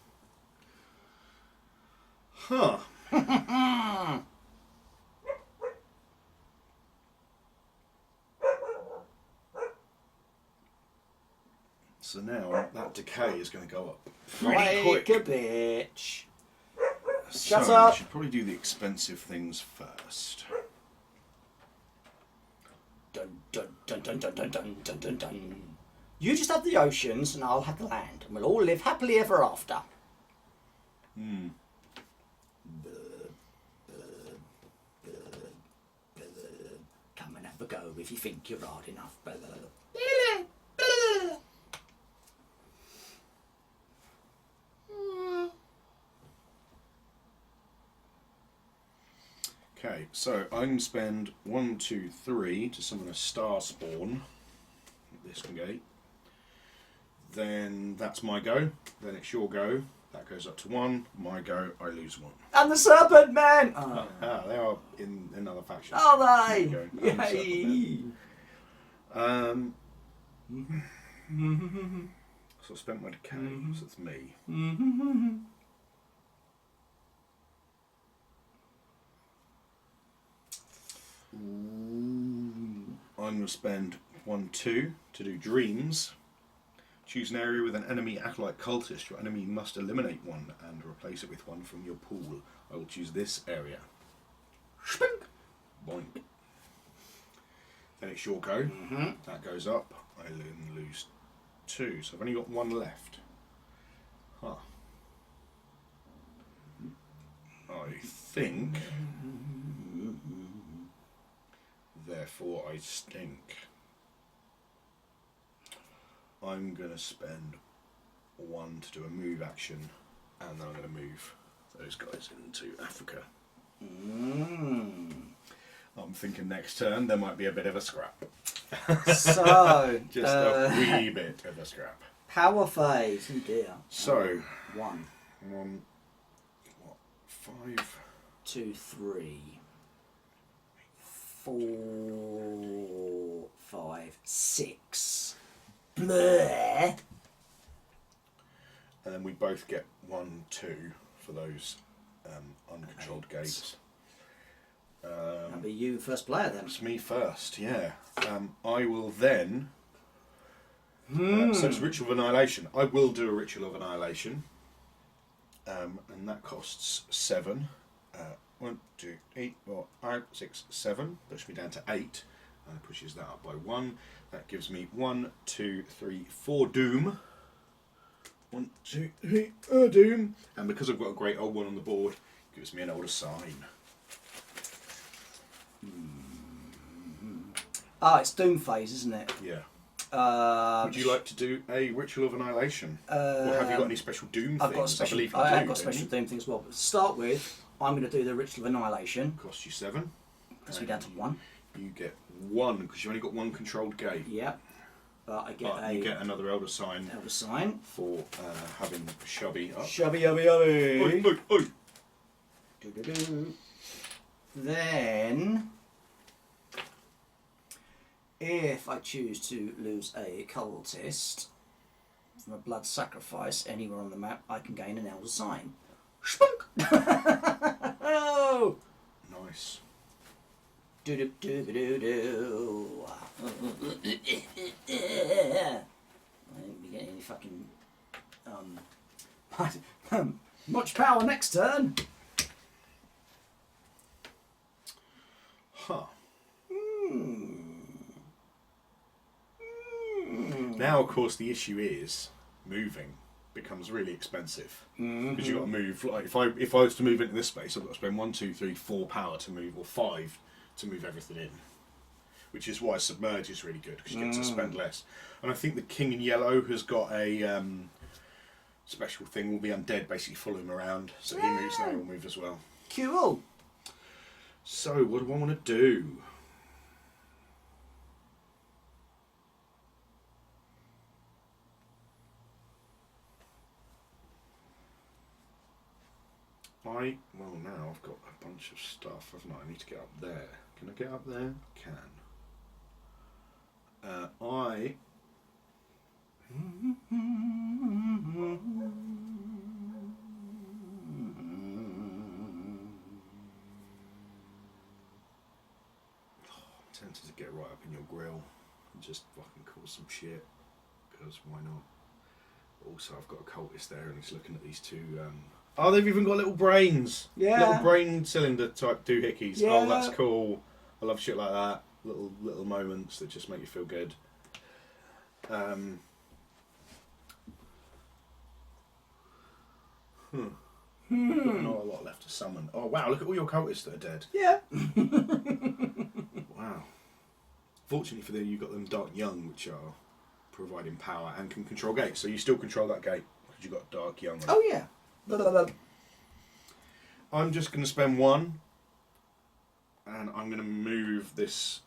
Huh. So now that decay is going to go up pretty quick. Like a bitch. So Shut up. we should probably do the expensive things first. Dun, dun, dun, dun, dun, dun, dun, dun, dun, dun. You just have the oceans and I'll have the land, and we'll all live happily ever after. Hmm. Come and have a go if you think you're hard enough. Okay, so I can spend 1, 2, 3 to summon a star spawn. This can gate. Then that's my go. Then it's your go. That goes up to 1. My go. I lose 1. And the Serpent Men! Oh, they are in another faction. Are they? There you go. Yay! So I spent my decay. So it's me. I'm going to spend 1, 2 to do dreams. Choose an area with an enemy acolyte cultist. Your enemy must eliminate one and replace it with one from your pool. I will choose this area. Spink. Boink. Then it's your go. That goes up. I then lose 2. So I've only got 1 left. Huh. I think... Therefore I stink. I'm going to spend 1 to do a move action, and then I'm going to move those guys into Africa. I'm thinking next turn there might be a bit of a scrap. So, Just a wee bit of a scrap. Power phase, oh dear. So, 1, 5, 2, 3, 4, 5, 6. Bleh. and then we both get 1, 2 for those uncontrolled gates. That'll be you first player then. It's me first, yeah. I will then... so it's Ritual of Annihilation. I will do a Ritual of Annihilation. And that costs 7. 1, 2, 8, 4, 5, 6, 7. Puts me down to 8. And pushes that up by 1. That gives me 1, 2, 3, 4 Doom. 1, 2, 3, Doom. And because I've got a great old one on the board, it gives me an older sign. Ah, it's Doom phase, isn't it? Yeah. Would you like to do a Ritual of Annihilation? Or have you got any special Doom I've things? got a special, I believe you I've do, got special Doom things as well. But to start with, I'm going to do the Ritual of Annihilation. Costs you 7. Puts me down to 1. You get 1 because you've only got 1 controlled gate. Yeah. But I get you get another Elder Sign. Elder Sign For having Shubby up. Shubby yubby yubby. Oi, oi, oi. Do-do-do. Then, if I choose to lose a cultist from a blood sacrifice anywhere on the map, I can gain an Elder Sign. Spunk! Oh! Nice. Do-do-do-do-do. I didn't be getting any fucking much power next turn. Huh. Now, of course, the issue is moving becomes really expensive because you've got to move. Like if I was to move into this space, I've got to spend 1, 2, 3, 4 power to move, or 5 to move everything in. Which is why Submerge is really good because you get to spend less. And I think the King in Yellow has got a special thing. Will be undead, basically follow him around, so he moves now. Will move as well. Cool. So what do I want to do? Well, now I've got a bunch of stuff, haven't I? I need to get up there. Can I get up there? I can. I'm tempted to get right up in your grill and just fucking cause some shit, because why not? Also, I've got a cultist there and he's looking at these two. Oh, they've even got little brains. Yeah. Little brain cylinder type doohickeys. Yeah. Oh, that's cool. I love shit like that. Little moments that just make you feel good. Not a lot left to summon. Oh wow, look at all your cultists that are dead. Yeah. Wow. Fortunately for them, you've got them Dark Young, which are providing power and can control gates. So you still control that gate because you've got Dark Young. Oh yeah. I'm just going to spend 1, and I'm going to move this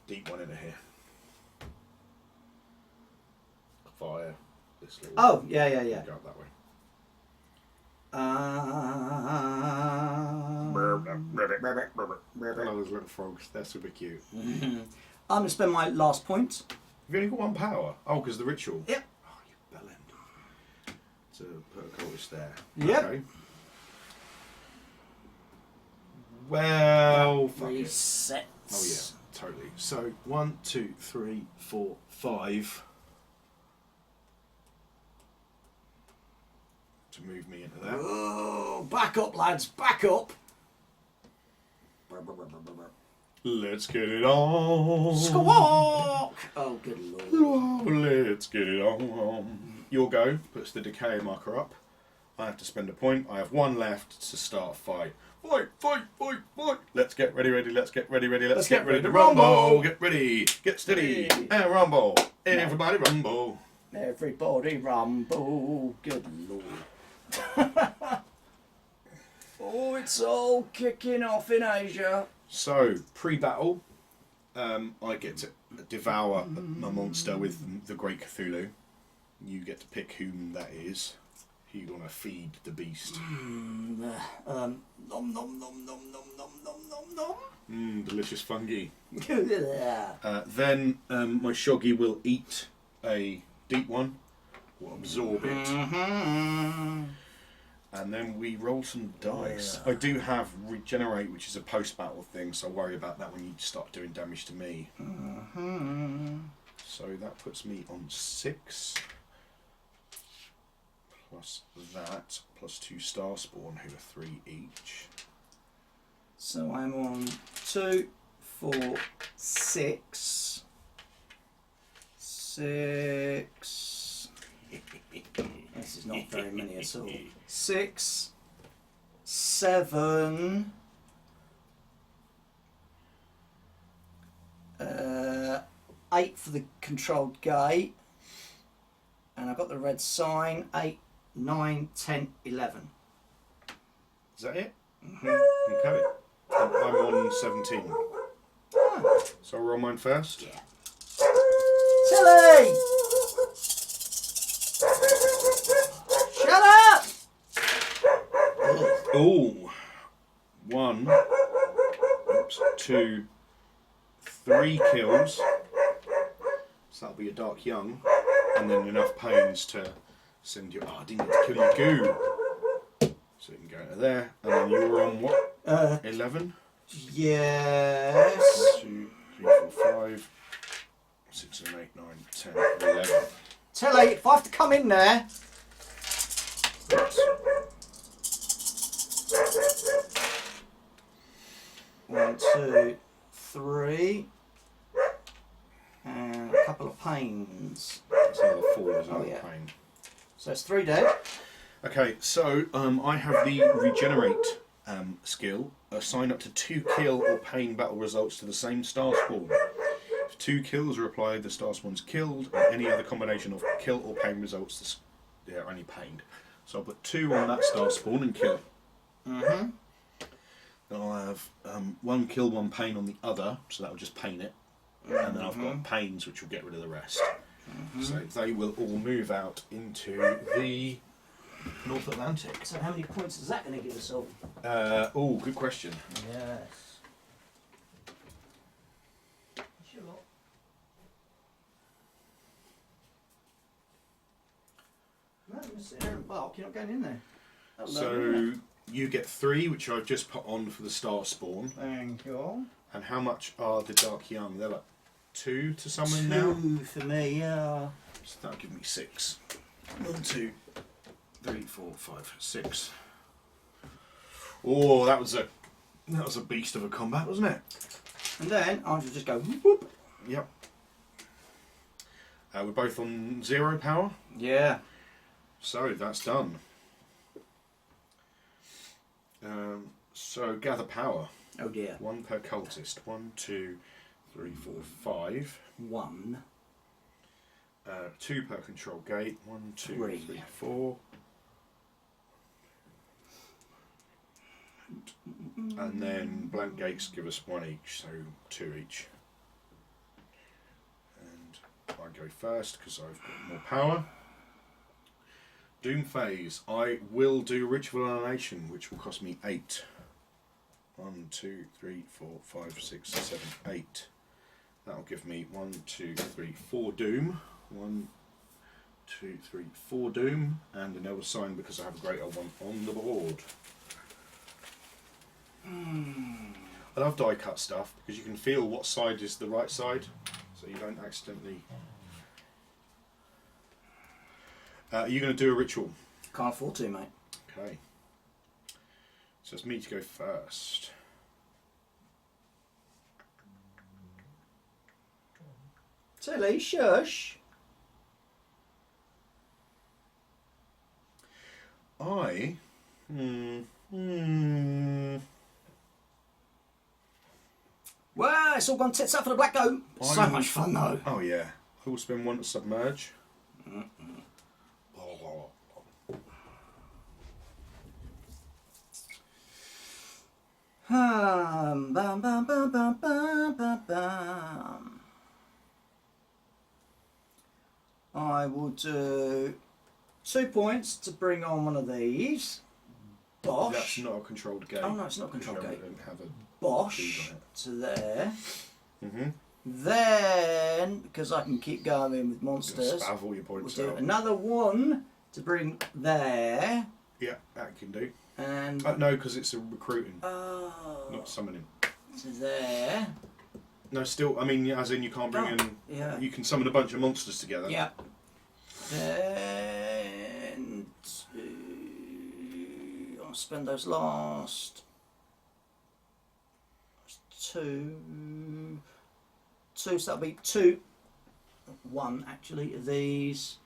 deep one into here. Fire this little. Oh yeah. Go up that way. Hello, those little frogs. They're super cute. I'm going to spend my last point. You've only got 1 power. Oh, because the ritual. Yep. Oh, you bellend. To put a cultist there. Yep. Okay. Well, fuck it. Resets. Oh yeah, totally. So 1, 2, 3, 4, 5 to move me into there. Oh, back up, lads, back up. Let's get it on. Squawk! Oh, good lord. Oh, let's get it on. Your go puts the decay marker up. I have to spend a point. I have 1 left to start a fight. Fight! Let's get ready, let's get ready, let's get ready to rumble! Get ready, get steady, and rumble! Everybody rumble! Everybody rumble! Good lord. Oh, it's all kicking off in Asia. So, pre-battle, I get to devour my monster with the Great Cthulhu. You get to pick whom that is. Who you want to feed the beast. Nom nom nom nom nom nom nom nom nom. Delicious fungi. Yeah. Then my shoggy will eat a deep one, will absorb it, and then we roll some dice. I do have regenerate, which is a post-battle thing, so I'll worry about that when you start doing damage to me. So that puts me on 6. Plus that, plus 2 star spawn, who are 3 each. So I'm on 2, 4, 6. 6. This is not very many at all. 6, 7. 8 for the controlled gate. And I've got the red sign. 8, 9, 10, 11. Is that it? Okay. I'm on 17. Ah. So I'll roll mine first. Yeah. Tilly! Shut up! Ooh. 1, 2, 3 kills. So that'll be a Dark Young. And then enough pains to send you. Oh, I didn't get to kill your goo. So you can go into there. And then you were on what? 11? Yes. 1, 2, 3, 4, 5, 6, 7, 8, 9, 10, 11. Tilly, if I have to come in there. Oops. 1, 2, 3. And a couple of pains. that's another 4 as well. yeah. Pain. So it's 3 dead. Okay, so I have the regenerate skill. Assign up to 2 kill or pain battle results to the same star spawn. If 2 kills are applied, the star spawn's killed, and any other combination of kill or pain results, they're only pained. So I'll put 2 on that star spawn and kill. Mm-hmm. Then I'll have 1 kill, 1 pain on the other, so that'll just pain it. And then I've got pains, which will get rid of the rest. So they will all move out into the North Atlantic. So how many points is that going to give us all? Oh, good question. Yes. Sure. No, I'm just sitting there and bark. You're not going in there. That'll learn, won't So you get 3, which I've just put on for the star spawn. it? Thank you. And how much are the Dark Young? They're like 2 to summon 2 now. for me, yeah. So that'll give me 6. 1, 2, 3, 4, 5, 6. Oh, that was a beast of a combat, wasn't it? And then I should just go whoop, whoop. Yep. We're both on 0 power, Yeah. so that's done. So gather power. Oh dear. 1 per cultist. 1, 2, 3, 4, 5. 1. 2 per control gate. 1, 2, 3. 3, 4. And then blank gates give us 1 each, so 2 each. And I go first because I've got more power. Doom phase. I will do ritual annihilation, which will cost me 8. 1, 2, 3, 4, 5, 6, 7, 8. That'll give me 1, 2, 3, 4 doom. 1, 2, 3, 4 doom, and another sign because I have a greater one on the board. I love die cut stuff because you can feel what side is the right side, so you don't accidentally. Are you going to do a ritual? Can't afford to, mate. Okay. So it's me to go first. Tilly, shush. Well, it's all gone tits up for the black goat. So much fun though. Oh yeah. I will spend 1 to submerge. Bam, bam, bam, bam, bam, bam, bam. I will do 2 points to bring on one of these. Bosh. That's not a controlled gate. Oh no, it's not a controlled gate. Don't have a Bosh to there. Mm-hmm. Then, because I can keep going with monsters, Spav all your we'll points do out. another 1 to bring there. Yeah, that can do. And No, because it's a recruiting, oh, not summoning. to there. No, still, I mean, as in you can't bring in. Yeah. You can summon a bunch of monsters together. Yeah. Then I'll spend those last 2. So that'll be 2. 1 actually of these.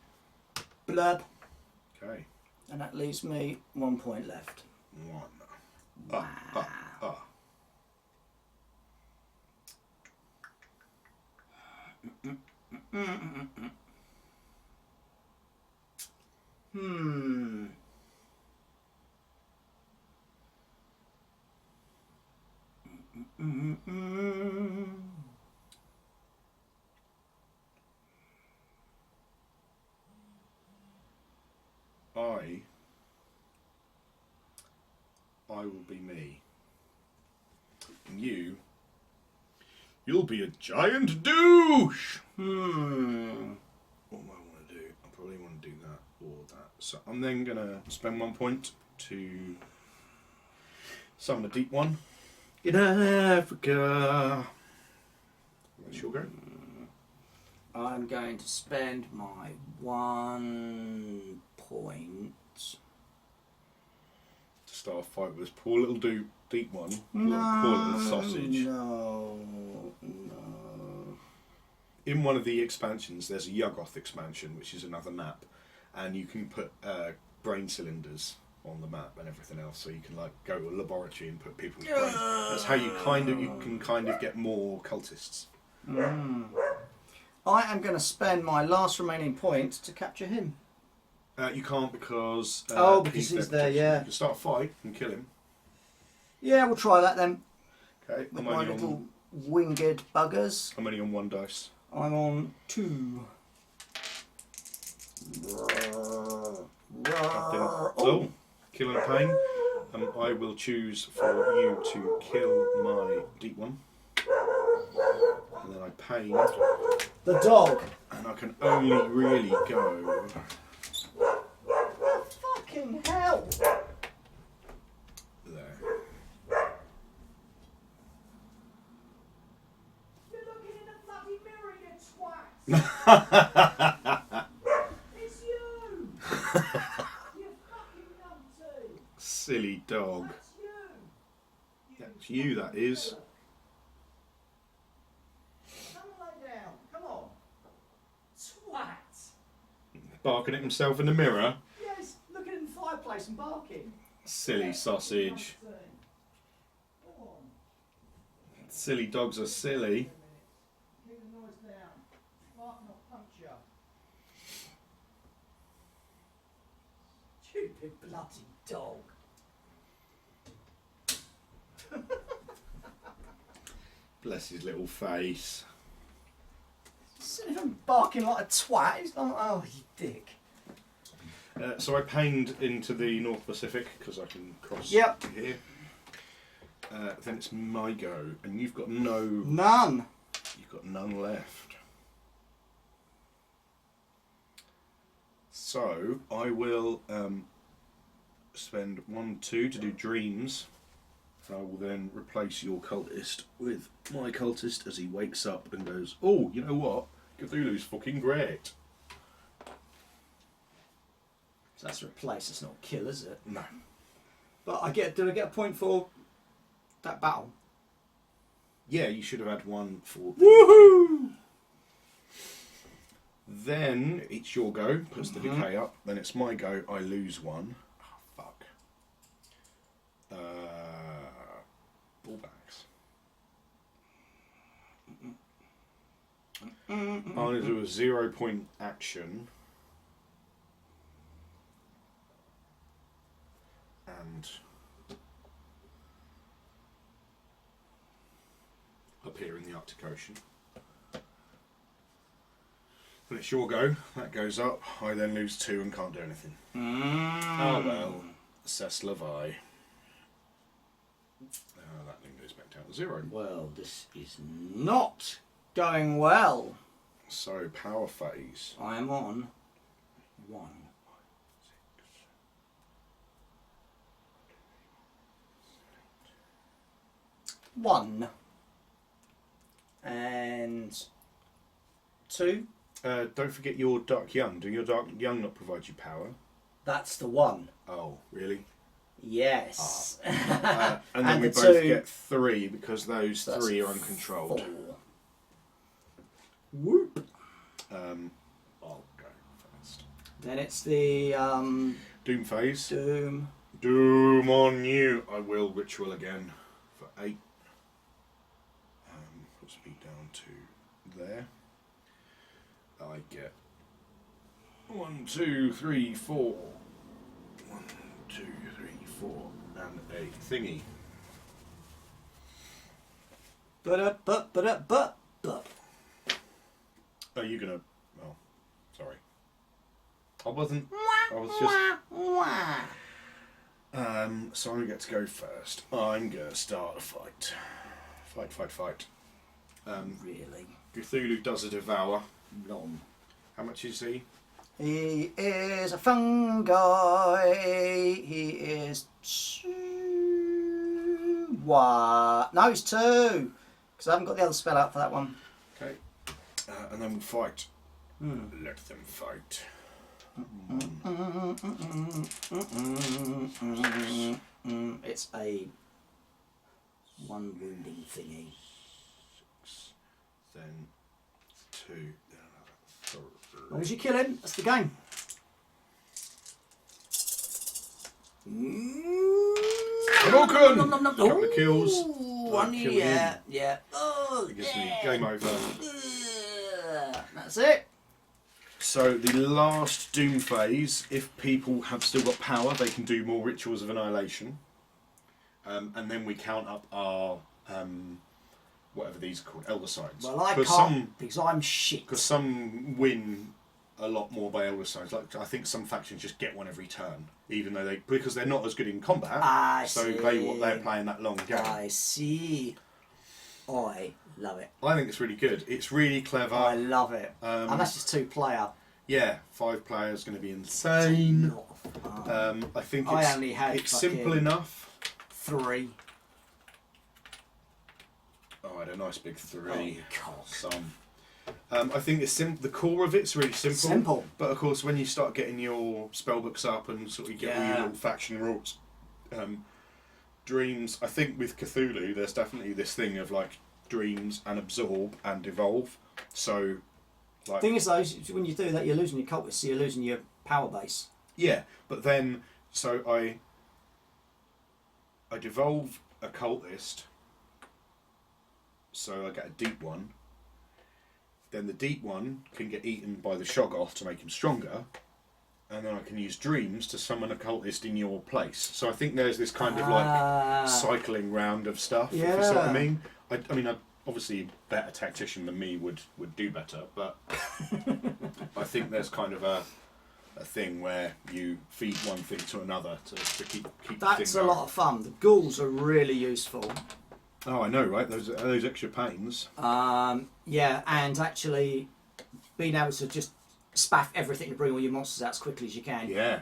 Blub. Okay. And that leaves me 1 point left. 1. Wow. I will be me. And you'll be a giant douche! What do I want to do? I probably want to do that or that. So I'm then going to spend 1 point to summon a deep one in Africa. Where's your go? I'm going to spend my 1 point. To start a fight with this poor little deep one. Poor little sausage. No. in one of the expansions, there's a Yuggoth expansion, which is another map, and you can put brain cylinders on the map and everything else, so you can like go to a laboratory and put people's brains. That's how you can kind of get more cultists. I am going to spend my last remaining point to capture him. You can't because because he's there. Yeah. You can start a fight and kill him. Yeah, we'll try that then. Okay. With my little winged buggers. I'm only on 1 dice. I'm on 2. Oh, killing a pain. I will choose for you to kill my deep one. And then I pain. The dog. And I can only really go. Fucking hell. There. You're looking in a bloody mirror, you twat. It's you. You fucking numpty. Silly dog. That's you. That's you, that is. Come on, lay down. Come on. Twat. Barking at himself in the mirror. Yes, looking in the fireplace and barking. Silly sausage. Come on. Silly dogs are silly. Keep the noise down. Bark not punch you. Stupid bloody dog. Bless his little face. Instead of him barking like a twat, he's like, oh, you dick. So I pained into the North Pacific because I can cross here. Then it's my go, and you've got none. You've got none left. So I will spend 1, 2 to do dreams. I will then replace your cultist with my cultist as he wakes up and goes, oh, you know what? Cthulhu's fucking great. So that's replace, it's not kill, is it? No. But do I get a point for that battle? Yeah, you should have had 1 for... Woohoo! Then it's your go, puts the decay up. Then it's my go, I lose 1. Oh, fuck. Ballbacks. I'm going to do a 0-point action. And appear in the Arctic Ocean. Then it's your go. That goes up. I then lose 2 and can't do anything. Oh well. C'est la vie. That then goes back down to 0. Well, this is not going well. So power phase. I am on 1. 1 and 2. Don't forget your Dark Young. Do your Dark Young not provide you power? That's the 1. Oh, really? Yes. And then we both 2 get 3 because those 3 are uncontrolled. 4. Whoop. I'll go first. Then it's the Doom phase. Doom. Doom on you. I will ritual again for 8. Put speed down to there. I get 1, 2, 3, 4. 1, 2, 3, 4, and a thingy. But. Are you gonna? Oh, sorry. I wasn't. I was just. So I get to go first. I'm gonna start a fight. Fight. Really? Cthulhu does a devour. Long. How much is he? He is a fungi. He is 2. What? No, he's 2. Because I haven't got the other spell out for that one. Okay. And then we fight. Let them fight. It's a 1 wounding thingy. 6, then 2, then another 3. As long as you kill him, that's the game. Awaken! Couple of kills. One, Kill yeah, him. yeah. Oh, It gives me game over. That's it. So the last Doom phase, if people have still got power, they can do more Rituals of Annihilation. And then we count up our, whatever these are called, Elder Signs. Well, I can't because I'm shit. Because some win a lot more by Elder Signs. Like, I think some factions just get one every turn, even though because they're not as good in combat. I so see. they're playing that long game. I see. I love it. I think it's really good. It's really clever. I love it. And that's just 2-player. Yeah, 5 players going to be insane. I think it's simple enough. 3. Oh, I had a nice big 3. Oh, Some. I think it's the core of it's really simple. Simple. But of course, when you start getting your spellbooks up and sort of get all your little faction rules, dreams. I think with Cthulhu, there's definitely this thing of like dreams and absorb and evolve. So, like, thing is though, when you do that, you're losing your cultists, so you're losing your power base. Yeah, but then I devolve a cultist, so I get a deep one. Then the deep one can get eaten by the Shoggoth to make him stronger, and then I can use dreams to summon a cultist in your place. So I think there's this kind of like cycling round of stuff. Yeah. If you see what I mean. I mean, obviously a better tactician than me would do better, but I think there's kind of a thing where you feed one thing to another to keep That's the thing a going. lot of fun. The ghouls are really useful. Oh, I know, right? Those extra pains. Yeah, and actually being able to just spaff everything to bring all your monsters out as quickly as you can. Yeah.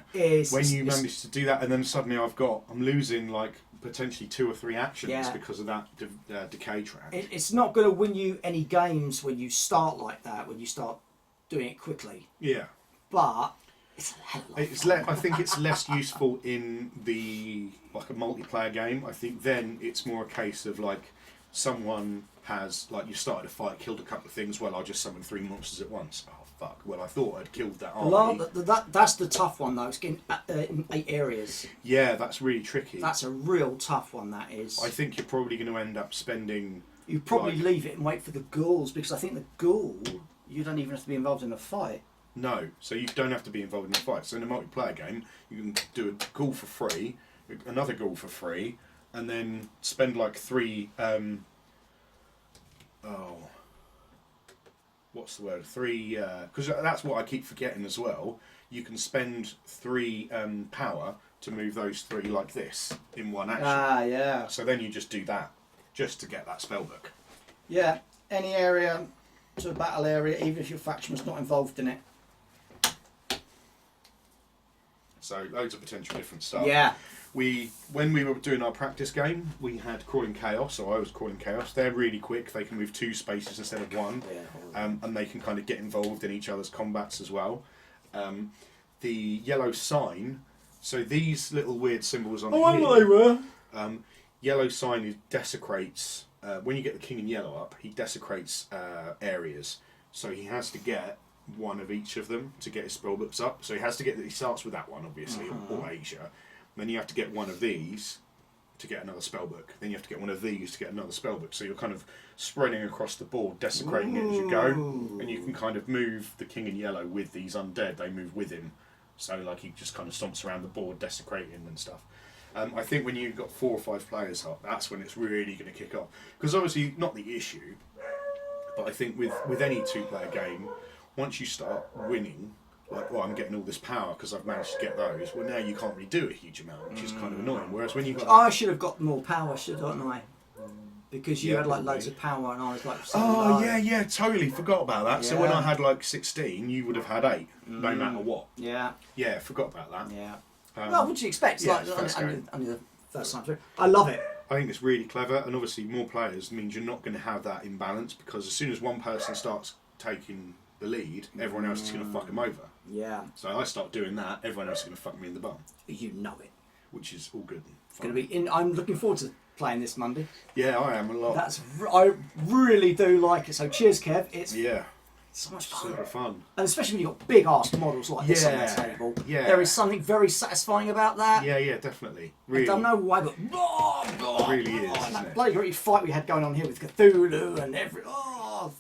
When you manage to do that, and then suddenly I'm losing like potentially 2 or 3 actions because of that decay track. It's not going to win you any games when you start like that, when you start doing it quickly. Yeah. But it's a hell of a lot. I think it's less useful in like a multiplayer game. I think then it's more a case of like someone has like you started a fight, killed a couple of things. Well, I'll just summon 3 monsters at once. Oh fuck! Well, I thought I'd killed that army. That's the tough one though. It's getting in 8 areas. Yeah, that's really tricky. That's a real tough one. That is. I think you're probably going to end up spending. You probably leave it and wait for the ghouls because I think the ghoul you don't even have to be involved in a fight. No, so you don't have to be involved in a fight. So in a multiplayer game, you can do a ghoul for free, another ghoul for free, and then spend like 3. What's the word? 3. Because that's what I keep forgetting as well. You can spend 3 power to move those 3 like this in one action. Yeah. So then you just do that, just to get that spellbook. Yeah, any area to a battle area, even if your faction was not involved in it. So loads of potential different stuff. Yeah. When we were doing our practice game, we had Crawling Chaos, so I was Crawling Chaos. They're really quick, they can move 2 spaces instead of 1, and they can kind of get involved in each other's combats as well. The yellow sign, so these little weird symbols on here. I know they were. Yellow sign desecrates, when you get the king in yellow up, he desecrates areas. So he has to get 1 of each of them to get his spellbooks up. So he starts with that one, obviously, or Asia. Then you have to get 1 of these to get another spellbook. Then you have to get 1 of these to get another spellbook. So you're kind of spreading across the board, desecrating it as you go. And you can kind of move the king in yellow with these undead. They move with him. So like he just kind of stomps around the board, desecrating and stuff. I think when you've got 4 or 5 players up, that's when it's really going to kick off. Because obviously, not the issue, but I think with any 2-player game, once you start winning, like, well, I'm getting all this power because I've managed to get those. Well, now you can't really do a huge amount, which is kind of annoying. Whereas when you got, I should have got more power, shouldn't I? Because you had like loads of power, and I was like, yeah, totally forgot about that. So when I had like 16, you would have had 8, no matter what. Yeah, forgot about that. Yeah. Well, what do you expect? It's yeah, like it's only the first time through. I love it. I think it's really clever, and obviously more players means you're not going to have that imbalance because as soon as one person starts taking the lead, everyone else is going to fuck him over. Yeah. So I start doing that, everyone else is going to fuck me in the bum. You know it. Which is all good. It's going to be in. I'm looking forward to playing this Monday. Yeah, I am a lot. I really do like it. So cheers, Kev. It's So much fun. Super fun. And especially when you've got big ass models like this on the table. Yeah. There is something very satisfying about that. Yeah, definitely. Really. I don't know why, but It really is, isn't that it? bloody great fight we had going on here with Cthulhu and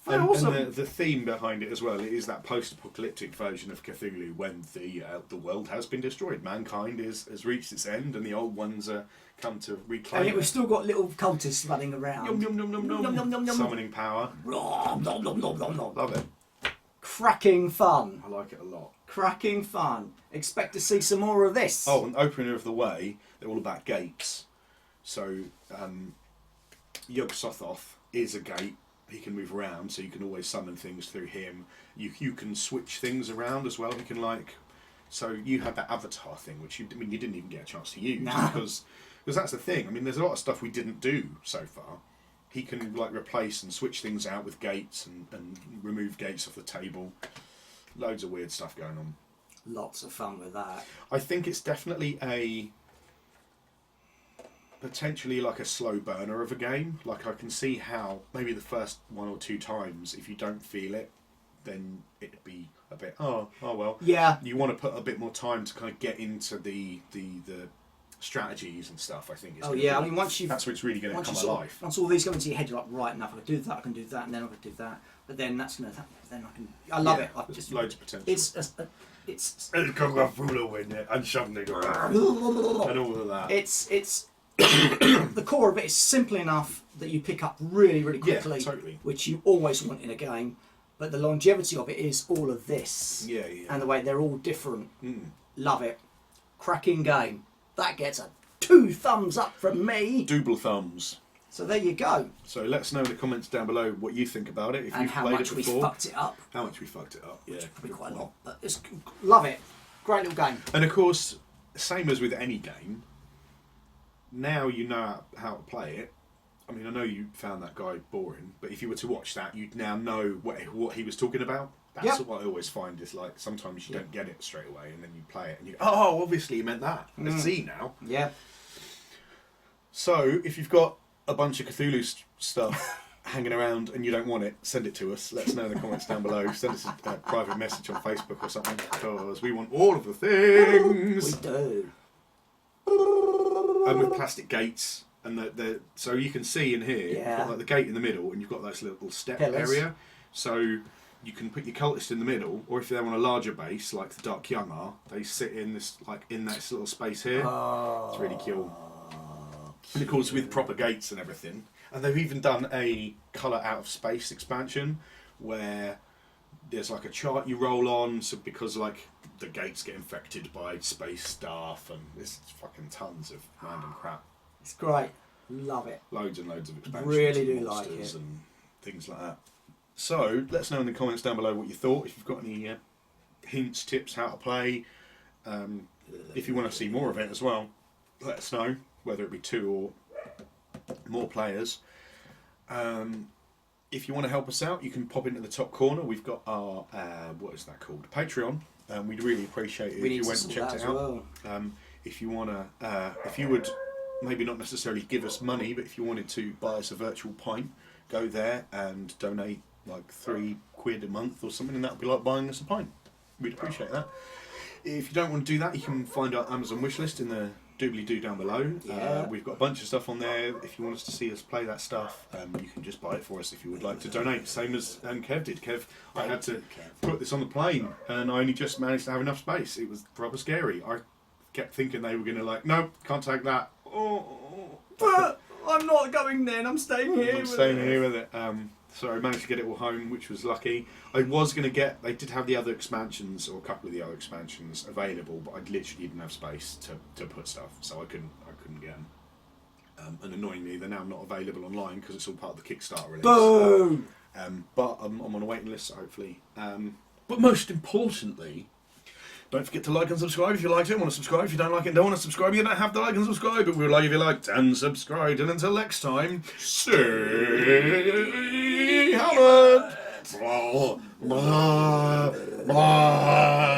awesome. And the theme behind it as well, it is that post-apocalyptic version of Cthulhu when the world has been destroyed. Mankind has reached its end, and the old ones are come to reclaim. And yet we've still got little cultists running around. Yum, yum, yum, yum, yum. Yum, yum, yum, yum. Summoning power. Nom, nom, nom, nom, nom, nom. Love it. Cracking fun. I like it a lot. Cracking fun. Expect to see some more of this. Oh, an opener of the way, they're all about gates. So, Yog-Sothoth is a gate. He can move around, so you can always summon things through him. You can switch things around as well. You can so you had that avatar thing, which you didn't even get a chance to use because that's the thing. I mean, there's a lot of stuff we didn't do so far. He can replace and switch things out with gates and remove gates off the table. Loads of weird stuff going on. Lots of fun with that. I think it's definitely potentially like a slow burner of a game. Like I can see how maybe the first 1 or 2 times, if you don't feel it, then it'd be a bit oh well. Yeah. You want to put a bit more time to kind of get into the strategies and stuff. I think. I mean, that's where it's really going to come alive. Once all these go into your head, you're like, right, now if I can do that, I can do that, and then I can do that. But then I love it. There's loads of potential. It's Cthulhu in it and shoving it around and all of that. It's the core of it is simple enough that you pick up really, really quickly, yeah, totally. which you always want in a game. But the longevity of it is all of this. Yeah. And the way they're all different. Love it. Cracking game. That gets a 2 thumbs up from me. Double thumbs. So there you go. So let us know in the comments down below what you think about it. If and you've how played much it we before. fucked it up. How much we fucked it up. Yeah. Probably quite a lot. But love it. Great little game. And of course, same as with any game, now you know how to play it. I mean, I know you found that guy boring, but if you were to watch that, you'd now know what he was talking about. That's what I always find is like sometimes you don't get it straight away, and then you play it and you go, oh, obviously you meant that. I see now. Yeah. So if you've got a bunch of Cthulhu stuff hanging around and you don't want it, send it to us. Let us know in the comments down below. Send us a private message on Facebook or something because we want all of the things. We do. And with plastic gates. And so you can see in here, you've got like the gate in the middle, and you've got this little step area. So you can put your cultist in the middle, or if they're on a larger base, like the Dark Young are, they sit in this little space here. It's really cool. And of course, with proper gates and everything, and they've even done a colour out of space expansion where there's like a chart you roll on. So because like the gates get infected by space staff, and there's fucking tons of random crap. It's great. Love it. Loads and loads of expansions. Really and do like monsters it. and things like that. So let us know in the comments down below what you thought. If you've got any hints, tips, how to play. If you want to see more of it as well, let us know. Whether it be 2 or more players. If you want to help us out, you can pop into the top corner. We've got our what is that called? Patreon. We'd really appreciate it if you went and checked it out. If you wanna, if you would. Maybe not necessarily give us money, but if you wanted to buy us a virtual pint, go there and donate like £3 a month or something, and that would be like buying us a pint. We'd appreciate that. If you don't want to do that, you can find our Amazon wishlist in the doobly-doo down below. Yeah. We've got a bunch of stuff on there. If you want us to see us play that stuff, you can just buy it for us if you would like to donate. Same as Kev did. I had to put this on the plane, and I only just managed to have enough space. It was proper scary. I kept thinking they were going to no, can't take that. But I'm not going then. I'm staying here. I'm staying here with it. So I managed to get it all home, which was lucky. I was going to get. They did have the other expansions, or a couple of the other expansions available, but I literally didn't have space to put stuff, so I couldn't get them. And annoyingly, they're now not available online because it's all part of the Kickstarter release. Boom! But I'm on a waiting list, so hopefully. But most importantly, don't forget to like and subscribe if you liked it. Want to subscribe if you don't like it and don't want to subscribe. You don't have to like and subscribe, but we would like if you liked and subscribed. And until next time, stay hammered. Blah, blah, blah.